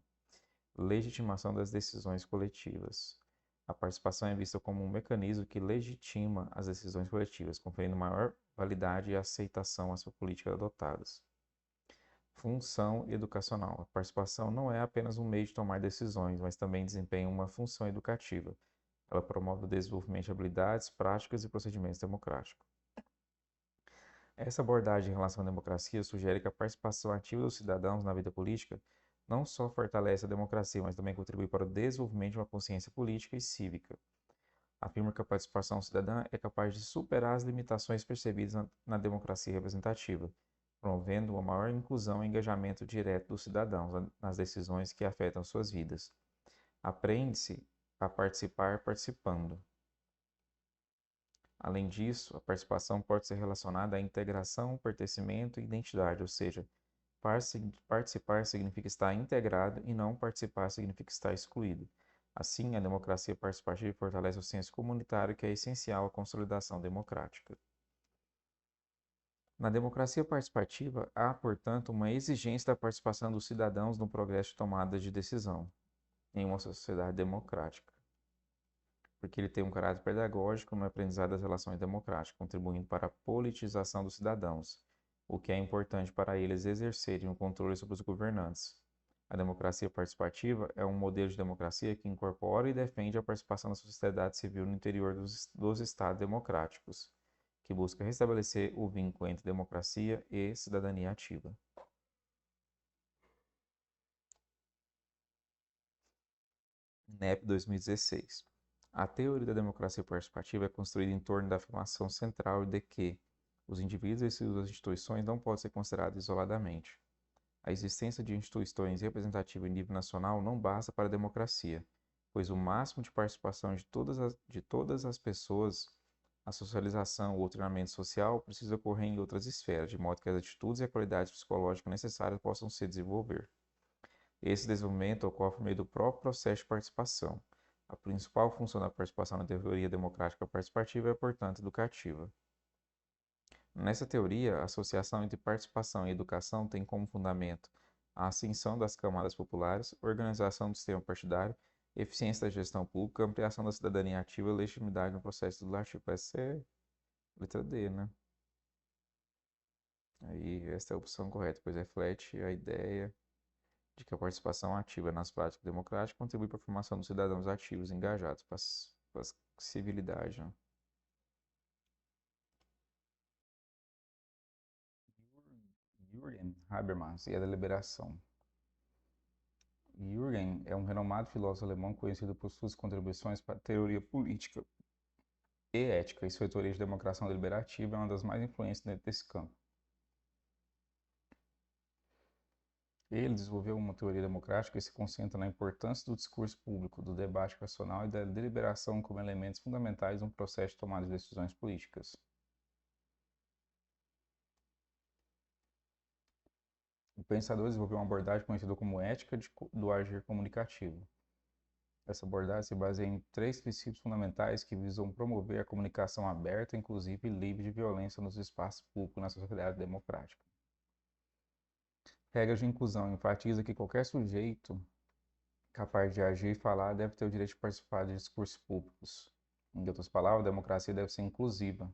Legitimação das decisões coletivas. A participação é vista como um mecanismo que legitima as decisões coletivas, conferindo maior validade e aceitação às políticas adotadas. Função educacional. A participação não é apenas um meio de tomar decisões, mas também desempenha uma função educativa. Ela promove o desenvolvimento de habilidades, práticas e procedimentos democráticos. Essa abordagem em relação à democracia sugere que a participação ativa dos cidadãos na vida política não só fortalece a democracia, mas também contribui para o desenvolvimento de uma consciência política e cívica. Afirma que a participação cidadã é capaz de superar as limitações percebidas na democracia representativa, promovendo uma maior inclusão e engajamento direto dos cidadãos nas decisões que afetam suas vidas. Aprende-se a participar participando. Além disso, a participação pode ser relacionada à integração, pertencimento e identidade, ou seja, participar significa estar integrado e não participar significa estar excluído. Assim, a democracia participativa fortalece o senso comunitário que é essencial à consolidação democrática. Na democracia participativa, há, portanto, uma exigência da participação dos cidadãos no progresso de tomada de decisão em uma sociedade democrática, porque ele tem um caráter pedagógico no aprendizado das relações democráticas, contribuindo para a politização dos cidadãos, o que é importante para eles exercerem o controle sobre os governantes. A democracia participativa é um modelo de democracia que incorpora e defende a participação da sociedade civil no interior dos estados democráticos, que busca restabelecer o vínculo entre democracia e cidadania ativa. NEP 2016. A teoria da democracia participativa é construída em torno da afirmação central de que os indivíduos e suas instituições não podem ser considerados isoladamente. A existência de instituições representativas em nível nacional não basta para a democracia, pois o máximo de participação de todas as pessoas, a socialização ou o treinamento social precisa ocorrer em outras esferas, de modo que as atitudes e a qualidade psicológica necessárias possam se desenvolver. Esse desenvolvimento ocorre por meio do próprio processo de participação. A principal função da participação na teoria democrática participativa é, portanto, educativa. Nessa teoria, a associação entre participação e educação tem como fundamento a ascensão das camadas populares, organização do sistema partidário, eficiência da gestão pública, ampliação da cidadania ativa e legitimidade no processo legislativo. Essa é letra D, né? Aí, essa é a opção correta, pois reflete a ideia de que a participação ativa nas práticas democráticas contribui para a formação dos cidadãos ativos engajados para a civilidade, né? Jürgen Habermas e a deliberação. Jürgen é um renomado filósofo alemão conhecido por suas contribuições para a teoria política e ética, e sua teoria de democracia deliberativa é uma das mais influentes dentro desse campo. Ele desenvolveu uma teoria democrática que se concentra na importância do discurso público, do debate racional e da deliberação como elementos fundamentais no processo de tomada de decisões políticas. O pensador desenvolveu uma abordagem conhecida como ética do agir comunicativo. Essa abordagem se baseia em 3 princípios fundamentais que visam promover a comunicação aberta, inclusive e livre de violência nos espaços públicos na sociedade democrática. Regras de inclusão enfatiza que qualquer sujeito capaz de agir e falar deve ter o direito de participar de discursos públicos. Em outras palavras, a democracia deve ser inclusiva,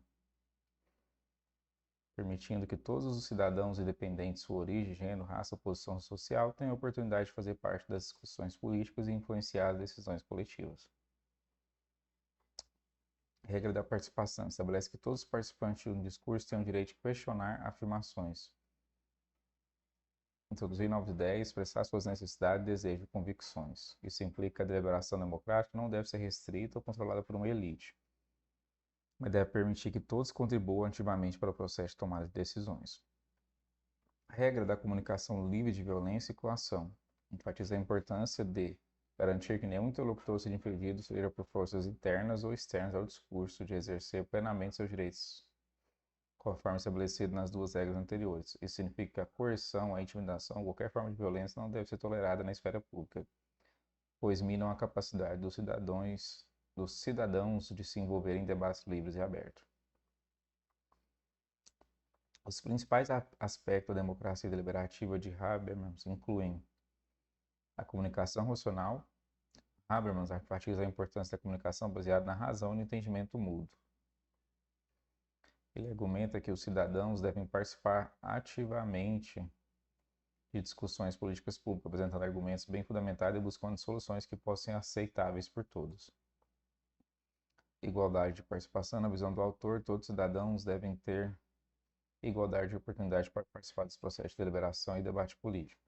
permitindo que todos os cidadãos, independente de sua origem, gênero, raça ou posição social, tenham a oportunidade de fazer parte das discussões políticas e influenciar as decisões coletivas. Regra da participação estabelece que todos os participantes de um discurso têm o direito de questionar afirmações, introduzir novas ideias, expressar suas necessidades, desejos e convicções. Isso implica que a deliberação democrática não deve ser restrita ou controlada por uma elite, mas deve permitir que todos contribuam ativamente para o processo de tomada de decisões. Regra da comunicação livre de violência e coação. Enfatiza a importância de garantir que nenhum interlocutor seja infligido, seja por forças internas ou externas ao discurso, de exercer plenamente seus direitos, conforme estabelecido nas 2 regras anteriores. Isso significa que a coerção, a intimidação ou qualquer forma de violência não deve ser tolerada na esfera pública, pois minam a capacidade dos cidadãos de se envolverem em debates livres e abertos. Os principais aspectos da democracia deliberativa de Habermas incluem a comunicação racional. Habermas enfatiza a importância da comunicação baseada na razão e no entendimento mútuo. Ele argumenta que os cidadãos devem participar ativamente de discussões políticas públicas, apresentando argumentos bem fundamentados e buscando soluções que possam ser aceitáveis por todos. Igualdade de participação. Na visão do autor, todos os cidadãos devem ter igualdade de oportunidade para participar dos processos de deliberação e debate político.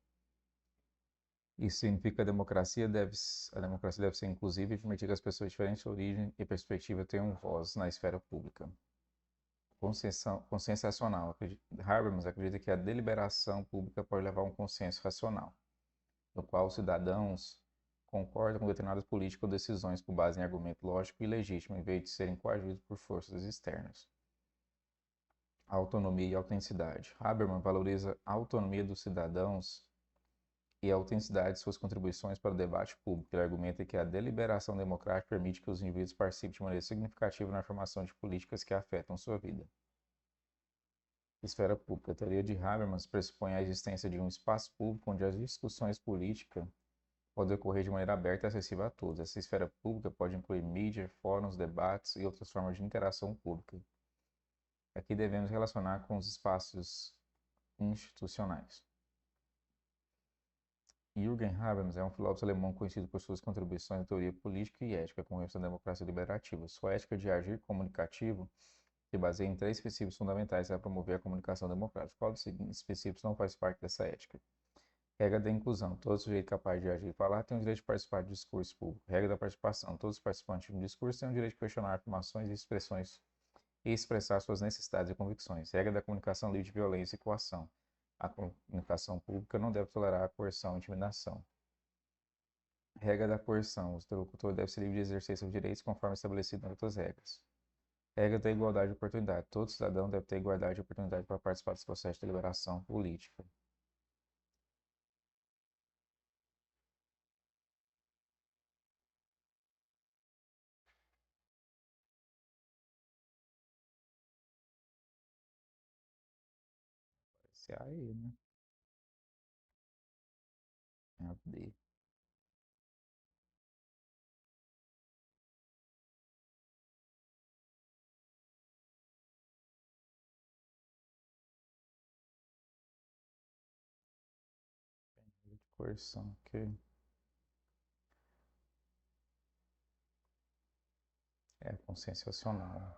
Isso significa que a democracia deve ser inclusiva e permitir que as pessoas de diferentes origem e perspectiva tenham voz na esfera pública. Consciência racional. Habermas acredita que a deliberação pública pode levar a um consenso racional, no qual os cidadãos concordam com determinadas políticas ou decisões com base em argumento lógico e legítimo, em vez de serem coagidos por forças externas. Autonomia e autenticidade. Habermas valoriza a autonomia dos cidadãos e a autenticidade de suas contribuições para o debate público. Ele argumenta que a deliberação democrática permite que os indivíduos participem de maneira significativa na formação de políticas que afetam sua vida. Esfera pública. A teoria de Habermas pressupõe a existência de um espaço público onde as discussões políticas podem ocorrer de maneira aberta e acessível a todos. Essa esfera pública pode incluir mídia, fóruns, debates e outras formas de interação pública. Aqui devemos relacionar com os espaços institucionais. Jürgen Habermas é um filósofo alemão conhecido por suas contribuições à teoria política e ética com relação à democracia deliberativa. Sua ética de agir comunicativo se baseia em 3 princípios fundamentais para promover a comunicação democrática. Qual dos seguintes princípios não faz parte dessa ética? Regra da inclusão. Todo sujeito capaz de agir e falar tem o direito de participar do discurso público. Regra da participação. Todos os participantes de um discurso têm o direito de questionar afirmações e expressões e expressar suas necessidades e convicções. Regra da comunicação livre de violência e coação. A comunicação pública não deve tolerar a coerção e intimidação. Regra da coerção. O interlocutor deve ser livre de exercer seus direitos conforme estabelecido nas outras regras. Regra da igualdade de oportunidade. Todo cidadão deve ter igualdade de oportunidade para participar dos processos de deliberação política. Esse é aí, né? É a D. De coerção, ok. É a consciência acional.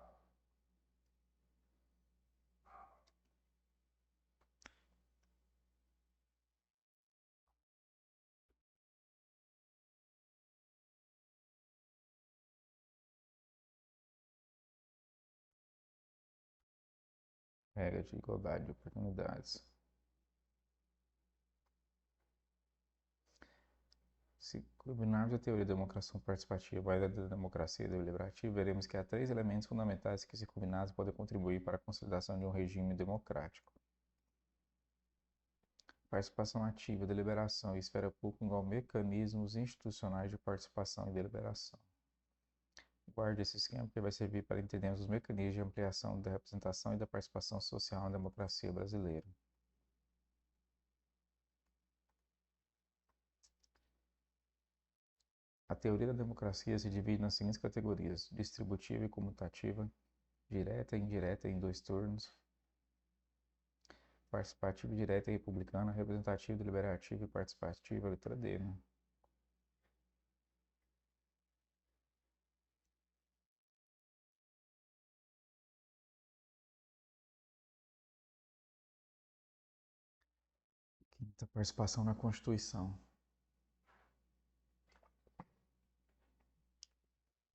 Regra de igualdade de oportunidades. Se combinarmos a teoria da democracia participativa e a da democracia deliberativa, veremos que há 3 elementos fundamentais que, se combinados, podem contribuir para a consolidação de um regime democrático. Participação ativa, deliberação e esfera pública igual mecanismos institucionais de participação e deliberação. Guarde esse esquema porque vai servir para entendermos os mecanismos de ampliação da representação e da participação social na democracia brasileira. A teoria da democracia se divide nas seguintes categorias: distributiva e comutativa, direta e indireta em 2 turnos, participativa e direta e republicana, representativa, deliberativa e participativa, letra D, né? Quinta, participação na Constituição.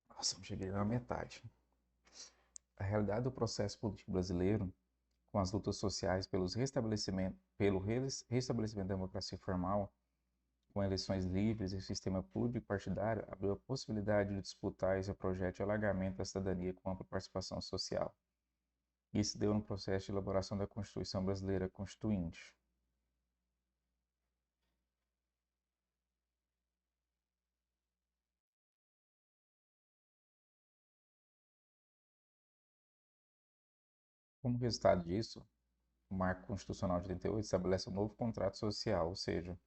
Nossa, não cheguei na metade. A realidade do processo político brasileiro, com as lutas sociais pelo restabelecimento da democracia formal, com eleições livres e sistema público partidário, abriu a possibilidade de disputar esse projeto de alargamento da cidadania com ampla participação social. Isso deu no processo de elaboração da Constituição Brasileira Constituinte. Como resultado disso, o Marco Constitucional de 88 estabelece um novo contrato social, ou seja,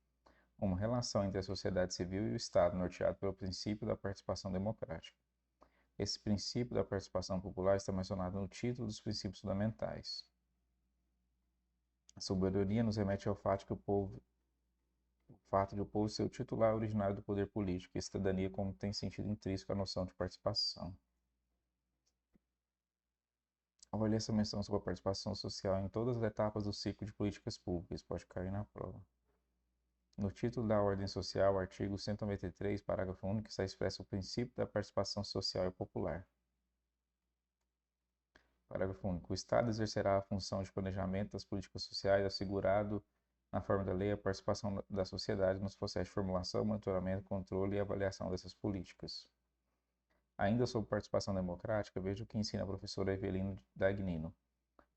uma relação entre a sociedade civil e o Estado norteado pelo princípio da participação democrática. Esse princípio da participação popular está mencionado no título dos princípios fundamentais. A soberania nos remete ao fato de o povo ser o titular originário do poder político, e a cidadania como tem sentido intrínseco à noção de participação. Olha essa menção sobre a participação social em todas as etapas do ciclo de políticas públicas, pode cair na prova. No título da Ordem Social, artigo 193, parágrafo único, está expresso o princípio da participação social e popular. Parágrafo único. O Estado exercerá a função de planejamento das políticas sociais, assegurado na forma da lei, a participação da sociedade nos processos de formulação, monitoramento, controle e avaliação dessas políticas. Ainda sobre participação democrática, veja o que ensina a professora Evelino Dagnino.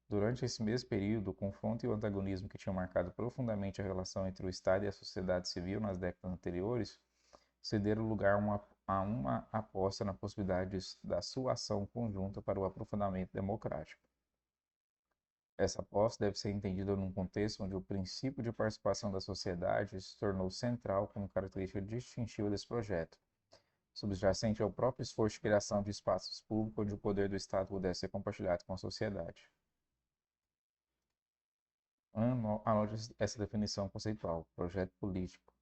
Durante esse mesmo período, o confronto e o antagonismo que tinham marcado profundamente a relação entre o Estado e a sociedade civil nas décadas anteriores cederam lugar a uma aposta na possibilidade da sua ação conjunta para o aprofundamento democrático. Essa aposta deve ser entendida num contexto onde o princípio de participação da sociedade se tornou central como característica distintiva desse projeto, subjacente ao próprio esforço de criação de espaços públicos onde o poder do Estado pudesse ser compartilhado com a sociedade. Anote essa definição conceitual. Projeto político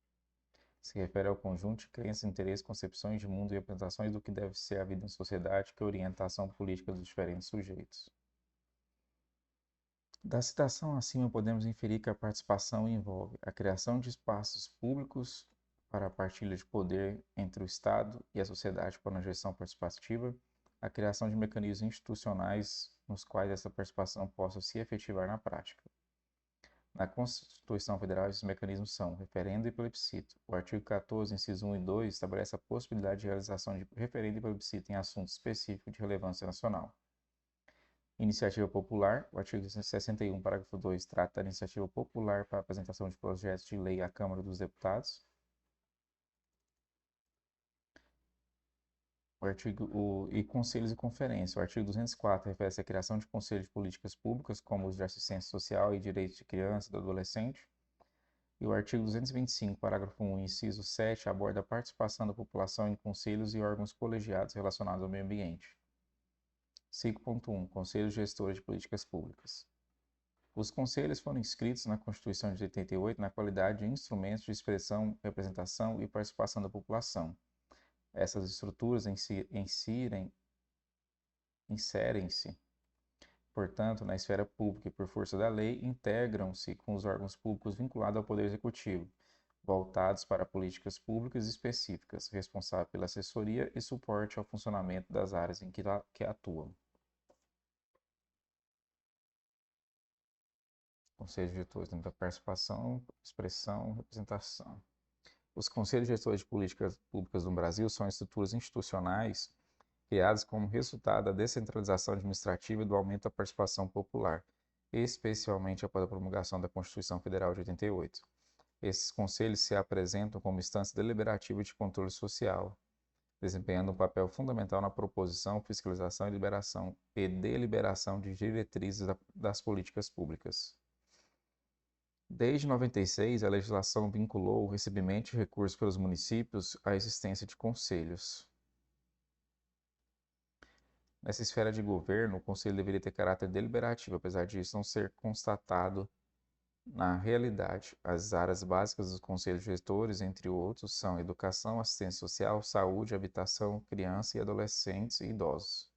se refere ao conjunto de crenças, interesses, concepções de mundo e representações do que deve ser a vida em sociedade que orienta a ação política dos diferentes sujeitos. Da citação acima, podemos inferir que a participação envolve a criação de espaços públicos para a partilha de poder entre o Estado e a sociedade para uma gestão participativa, a criação de mecanismos institucionais nos quais essa participação possa se efetivar na prática. Na Constituição Federal, esses mecanismos são referendo e plebiscito. O artigo 14, incisos 1 e 2, estabelece a possibilidade de realização de referendo e plebiscito em assuntos específicos de relevância nacional. Iniciativa popular. O artigo 61, parágrafo 2, trata da iniciativa popular para a apresentação de projetos de lei à Câmara dos Deputados. E conselhos e conferências. O artigo 204 refere-se à criação de conselhos de políticas públicas, como os de assistência social e direitos de criança e do adolescente. E o artigo 225, parágrafo 1, inciso 7, aborda a participação da população em conselhos e órgãos colegiados relacionados ao meio ambiente. 5.1. Conselhos Gestores de Políticas Públicas. Os conselhos foram inscritos na Constituição de 88 na qualidade de instrumentos de expressão, representação e participação da população. Essas estruturas inserem-se, portanto, na esfera pública e, por força da lei, integram-se com os órgãos públicos vinculados ao Poder Executivo, voltados para políticas públicas específicas, responsáveis pela assessoria e suporte ao funcionamento das áreas em que atuam. Conselhos Gestores da participação, expressão, representação. Os Conselhos Gestores de Políticas Públicas no Brasil são estruturas institucionais criadas como resultado da descentralização administrativa e do aumento da participação popular, especialmente após a promulgação da Constituição Federal de 88. Esses conselhos se apresentam como instância deliberativa de controle social, desempenhando um papel fundamental na proposição, fiscalização e deliberação de diretrizes das políticas públicas. Desde 96, a legislação vinculou o recebimento de recursos pelos municípios à existência de conselhos. Nessa esfera de governo, o conselho deveria ter caráter deliberativo, apesar disso não ser constatado na realidade. As áreas básicas dos conselhos gestores, entre outros, são educação, assistência social, saúde, habitação, criança e adolescentes e idosos.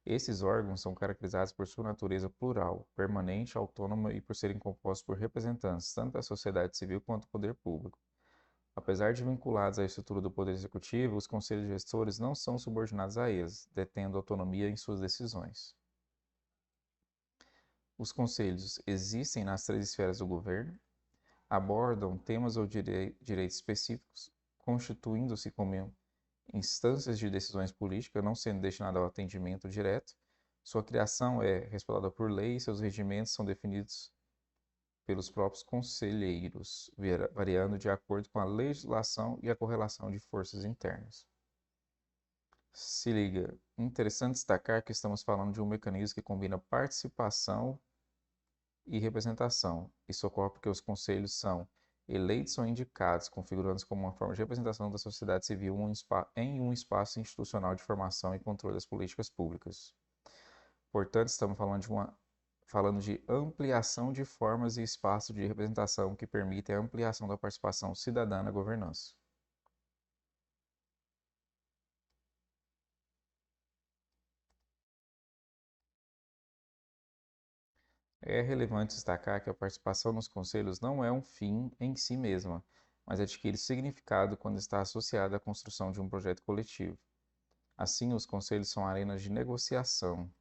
Esses órgãos são caracterizados por sua natureza plural, permanente, autônoma e por serem compostos por representantes tanto da sociedade civil quanto do poder público. Apesar de vinculados à estrutura do Poder Executivo, os conselhos gestores não são subordinados a eles, detendo autonomia em suas decisões. Os conselhos existem nas 3 esferas do governo, abordam temas ou direitos específicos, constituindo-se como instâncias de decisões políticas, não sendo destinada ao atendimento direto. Sua criação é respaldada por lei e seus regimentos são definidos pelos próprios conselheiros, variando de acordo com a legislação e a correlação de forças internas. Se liga, interessante destacar que estamos falando de um mecanismo que combina participação e representação. Isso ocorre porque os conselhos são eleitos ou indicados, configurando-se como uma forma de representação da sociedade civil em um espaço institucional de formação e controle das políticas públicas. Portanto, estamos falando de ampliação de formas e espaços de representação que permitem a ampliação da participação cidadã na governança. É relevante destacar que a participação nos conselhos não é um fim em si mesma, mas adquire significado quando está associada à construção de um projeto coletivo. Assim, os conselhos são arenas de negociação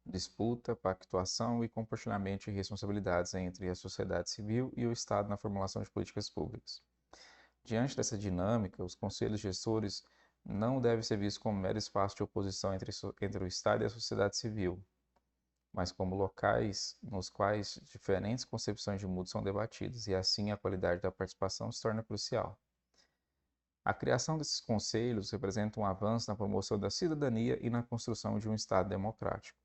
disputa, pactuação e compartilhamento de responsabilidades entre a sociedade civil e o Estado na formulação de políticas públicas. Diante dessa dinâmica, os conselhos gestores não devem ser vistos como mero espaço de oposição entre o Estado e a sociedade civil, mas como locais nos quais diferentes concepções de mundo são debatidas, e assim a qualidade da participação se torna crucial. A criação desses conselhos representa um avanço na promoção da cidadania e na construção de um Estado democrático,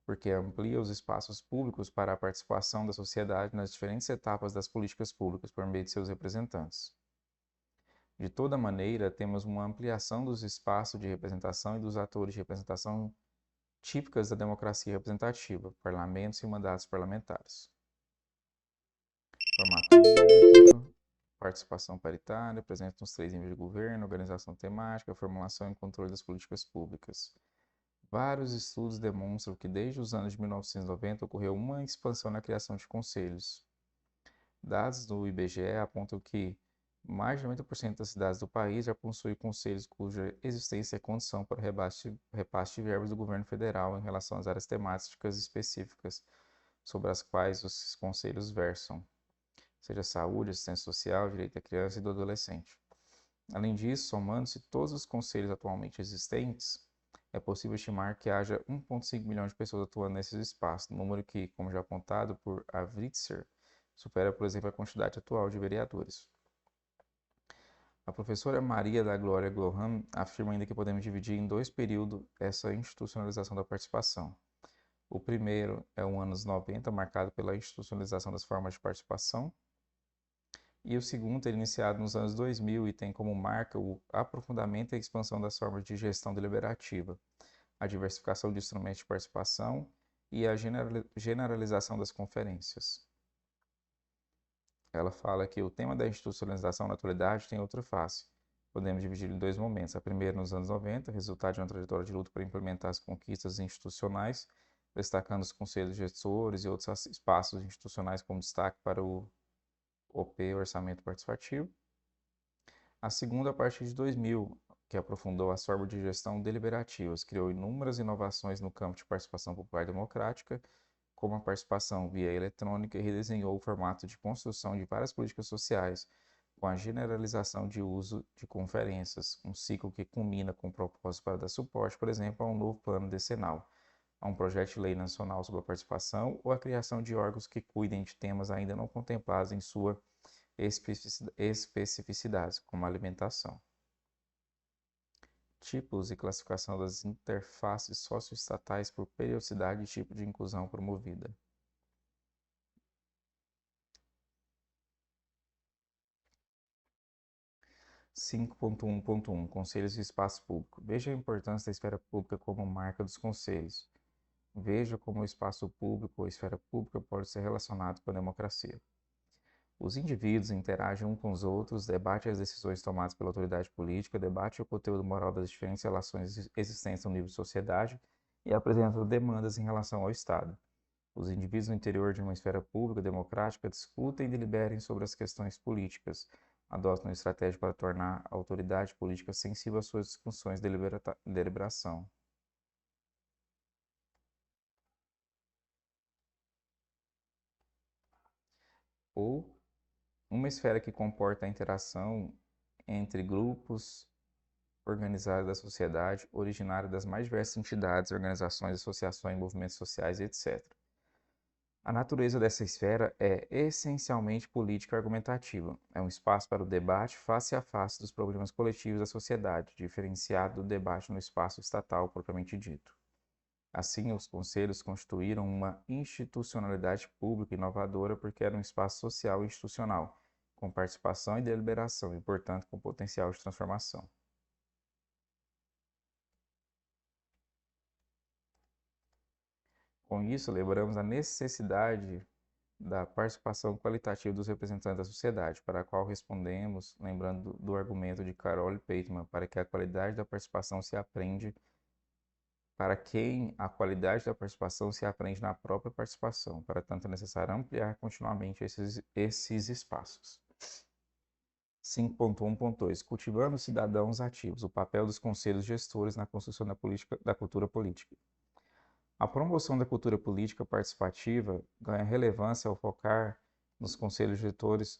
porque amplia os espaços públicos para a participação da sociedade nas diferentes etapas das políticas públicas por meio de seus representantes. De toda maneira, temos uma ampliação dos espaços de representação e dos atores de representação típicas da democracia representativa, parlamentos e mandatos parlamentares. Formato participação paritária, presente nos 3 níveis de governo, organização temática, formulação e controle das políticas públicas. Vários estudos demonstram que desde os anos de 1990 ocorreu uma expansão na criação de conselhos. Dados do IBGE apontam que mais de 90% das cidades do país já possuem conselhos cuja existência é condição para o repasse de verbas do governo federal em relação às áreas temáticas específicas sobre as quais os conselhos versam, seja saúde, assistência social, direito da criança e do adolescente. Além disso, somando-se todos os conselhos atualmente existentes, é possível estimar que haja 1,5 milhão de pessoas atuando nesses espaços, número que, como já apontado por Avritzer, supera, por exemplo, a quantidade atual de vereadores. A professora Maria da Glória Glohan afirma ainda que podemos dividir em 2 períodos essa institucionalização da participação. O primeiro é o anos 90, marcado pela institucionalização das formas de participação, e o segundo é iniciado nos anos 2000 e tem como marca o aprofundamento e a expansão das formas de gestão deliberativa, a diversificação de instrumentos de participação e a generalização das conferências. Ela fala que o tema da institucionalização na atualidade tem outra face. Podemos dividir em 2 momentos. A primeira, nos anos 90, resultado de uma trajetória de luta para implementar as conquistas institucionais, destacando os conselhos gestores e outros espaços institucionais como destaque para o OP, Orçamento Participativo. A segunda, a partir de 2000, que aprofundou as formas de gestão deliberativas, criou inúmeras inovações no campo de participação popular democrática, como a participação via eletrônica, e redesenhou o formato de construção de várias políticas sociais, com a generalização de uso de conferências, um ciclo que culmina com o propósito para dar suporte, por exemplo, a um novo plano decenal, a um projeto de lei nacional sobre a participação ou a criação de órgãos que cuidem de temas ainda não contemplados em sua especificidades, como a alimentação. Tipos e classificação das interfaces socioestatais por periodicidade e tipo de inclusão promovida. Conselhos e espaço público. Veja a importância da esfera pública como marca dos conselhos. Veja como o espaço público ou esfera pública pode ser relacionado com a democracia. Os indivíduos interagem uns com os outros, debatem as decisões tomadas pela autoridade política, debatem o conteúdo moral das diferentes relações existentes no nível de sociedade e apresentam demandas em relação ao Estado. Os indivíduos no interior de uma esfera pública democrática discutem e deliberem sobre as questões políticas, adotam estratégia para tornar a autoridade política sensível às suas discussões de deliberação. Ou uma esfera que comporta a interação entre grupos organizados da sociedade, originária das mais diversas entidades, organizações, associações, movimentos sociais, etc. A natureza dessa esfera é essencialmente política argumentativa. É um espaço para o debate face a face dos problemas coletivos da sociedade, diferenciado do debate no espaço estatal propriamente dito. Assim, os conselhos constituíram uma institucionalidade pública inovadora porque era um espaço social e institucional, com participação e deliberação e, portanto, com potencial de transformação. Com isso, lembramos a necessidade da participação qualitativa dos representantes da sociedade, para a qual respondemos lembrando do argumento de Carol Pateman, para que a qualidade da participação se aprende para quem a qualidade da participação se aprende na própria participação. Para tanto, é necessário ampliar continuamente esses espaços. 5.1.2 Cultivando cidadãos ativos, o papel dos conselhos gestores na construção da cultura política. A promoção da cultura política participativa ganha relevância ao focar nos conselhos gestores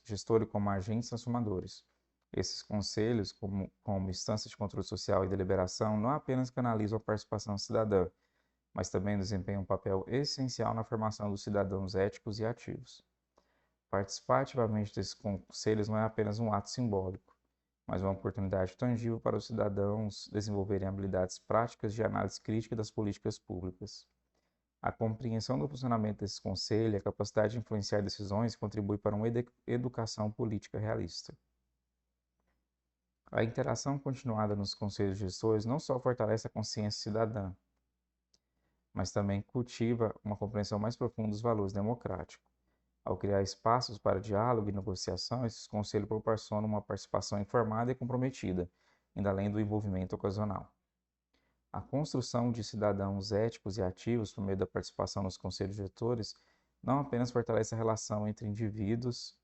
como agentes transformadores. Esses conselhos, como instâncias de controle social e deliberação, não apenas canalizam a participação cidadã, mas também desempenham um papel essencial na formação dos cidadãos éticos e ativos. Participar ativamente desses conselhos não é apenas um ato simbólico, mas uma oportunidade tangível para os cidadãos desenvolverem habilidades práticas de análise crítica das políticas públicas. A compreensão do funcionamento desse conselho e a capacidade de influenciar decisões contribui para uma educação política realista. A interação continuada nos conselhos gestores não só fortalece a consciência cidadã, mas também cultiva uma compreensão mais profunda dos valores democráticos. Ao criar espaços para diálogo e negociação, esses conselhos proporcionam uma participação informada e comprometida, indo além do envolvimento ocasional. A construção de cidadãos éticos e ativos por meio da participação nos conselhos diretores não apenas fortalece a relação entre indivíduos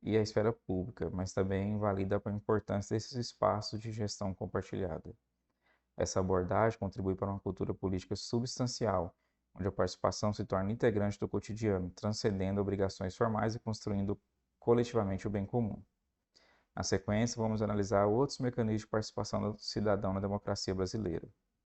e a esfera pública, mas também invalida a importância desses espaços de gestão compartilhada. Essa abordagem contribui para uma cultura política substancial, onde a participação se torna integrante do cotidiano, transcendendo obrigações formais e construindo coletivamente o bem comum. Na sequência, vamos analisar outros mecanismos de participação do cidadão na democracia brasileira.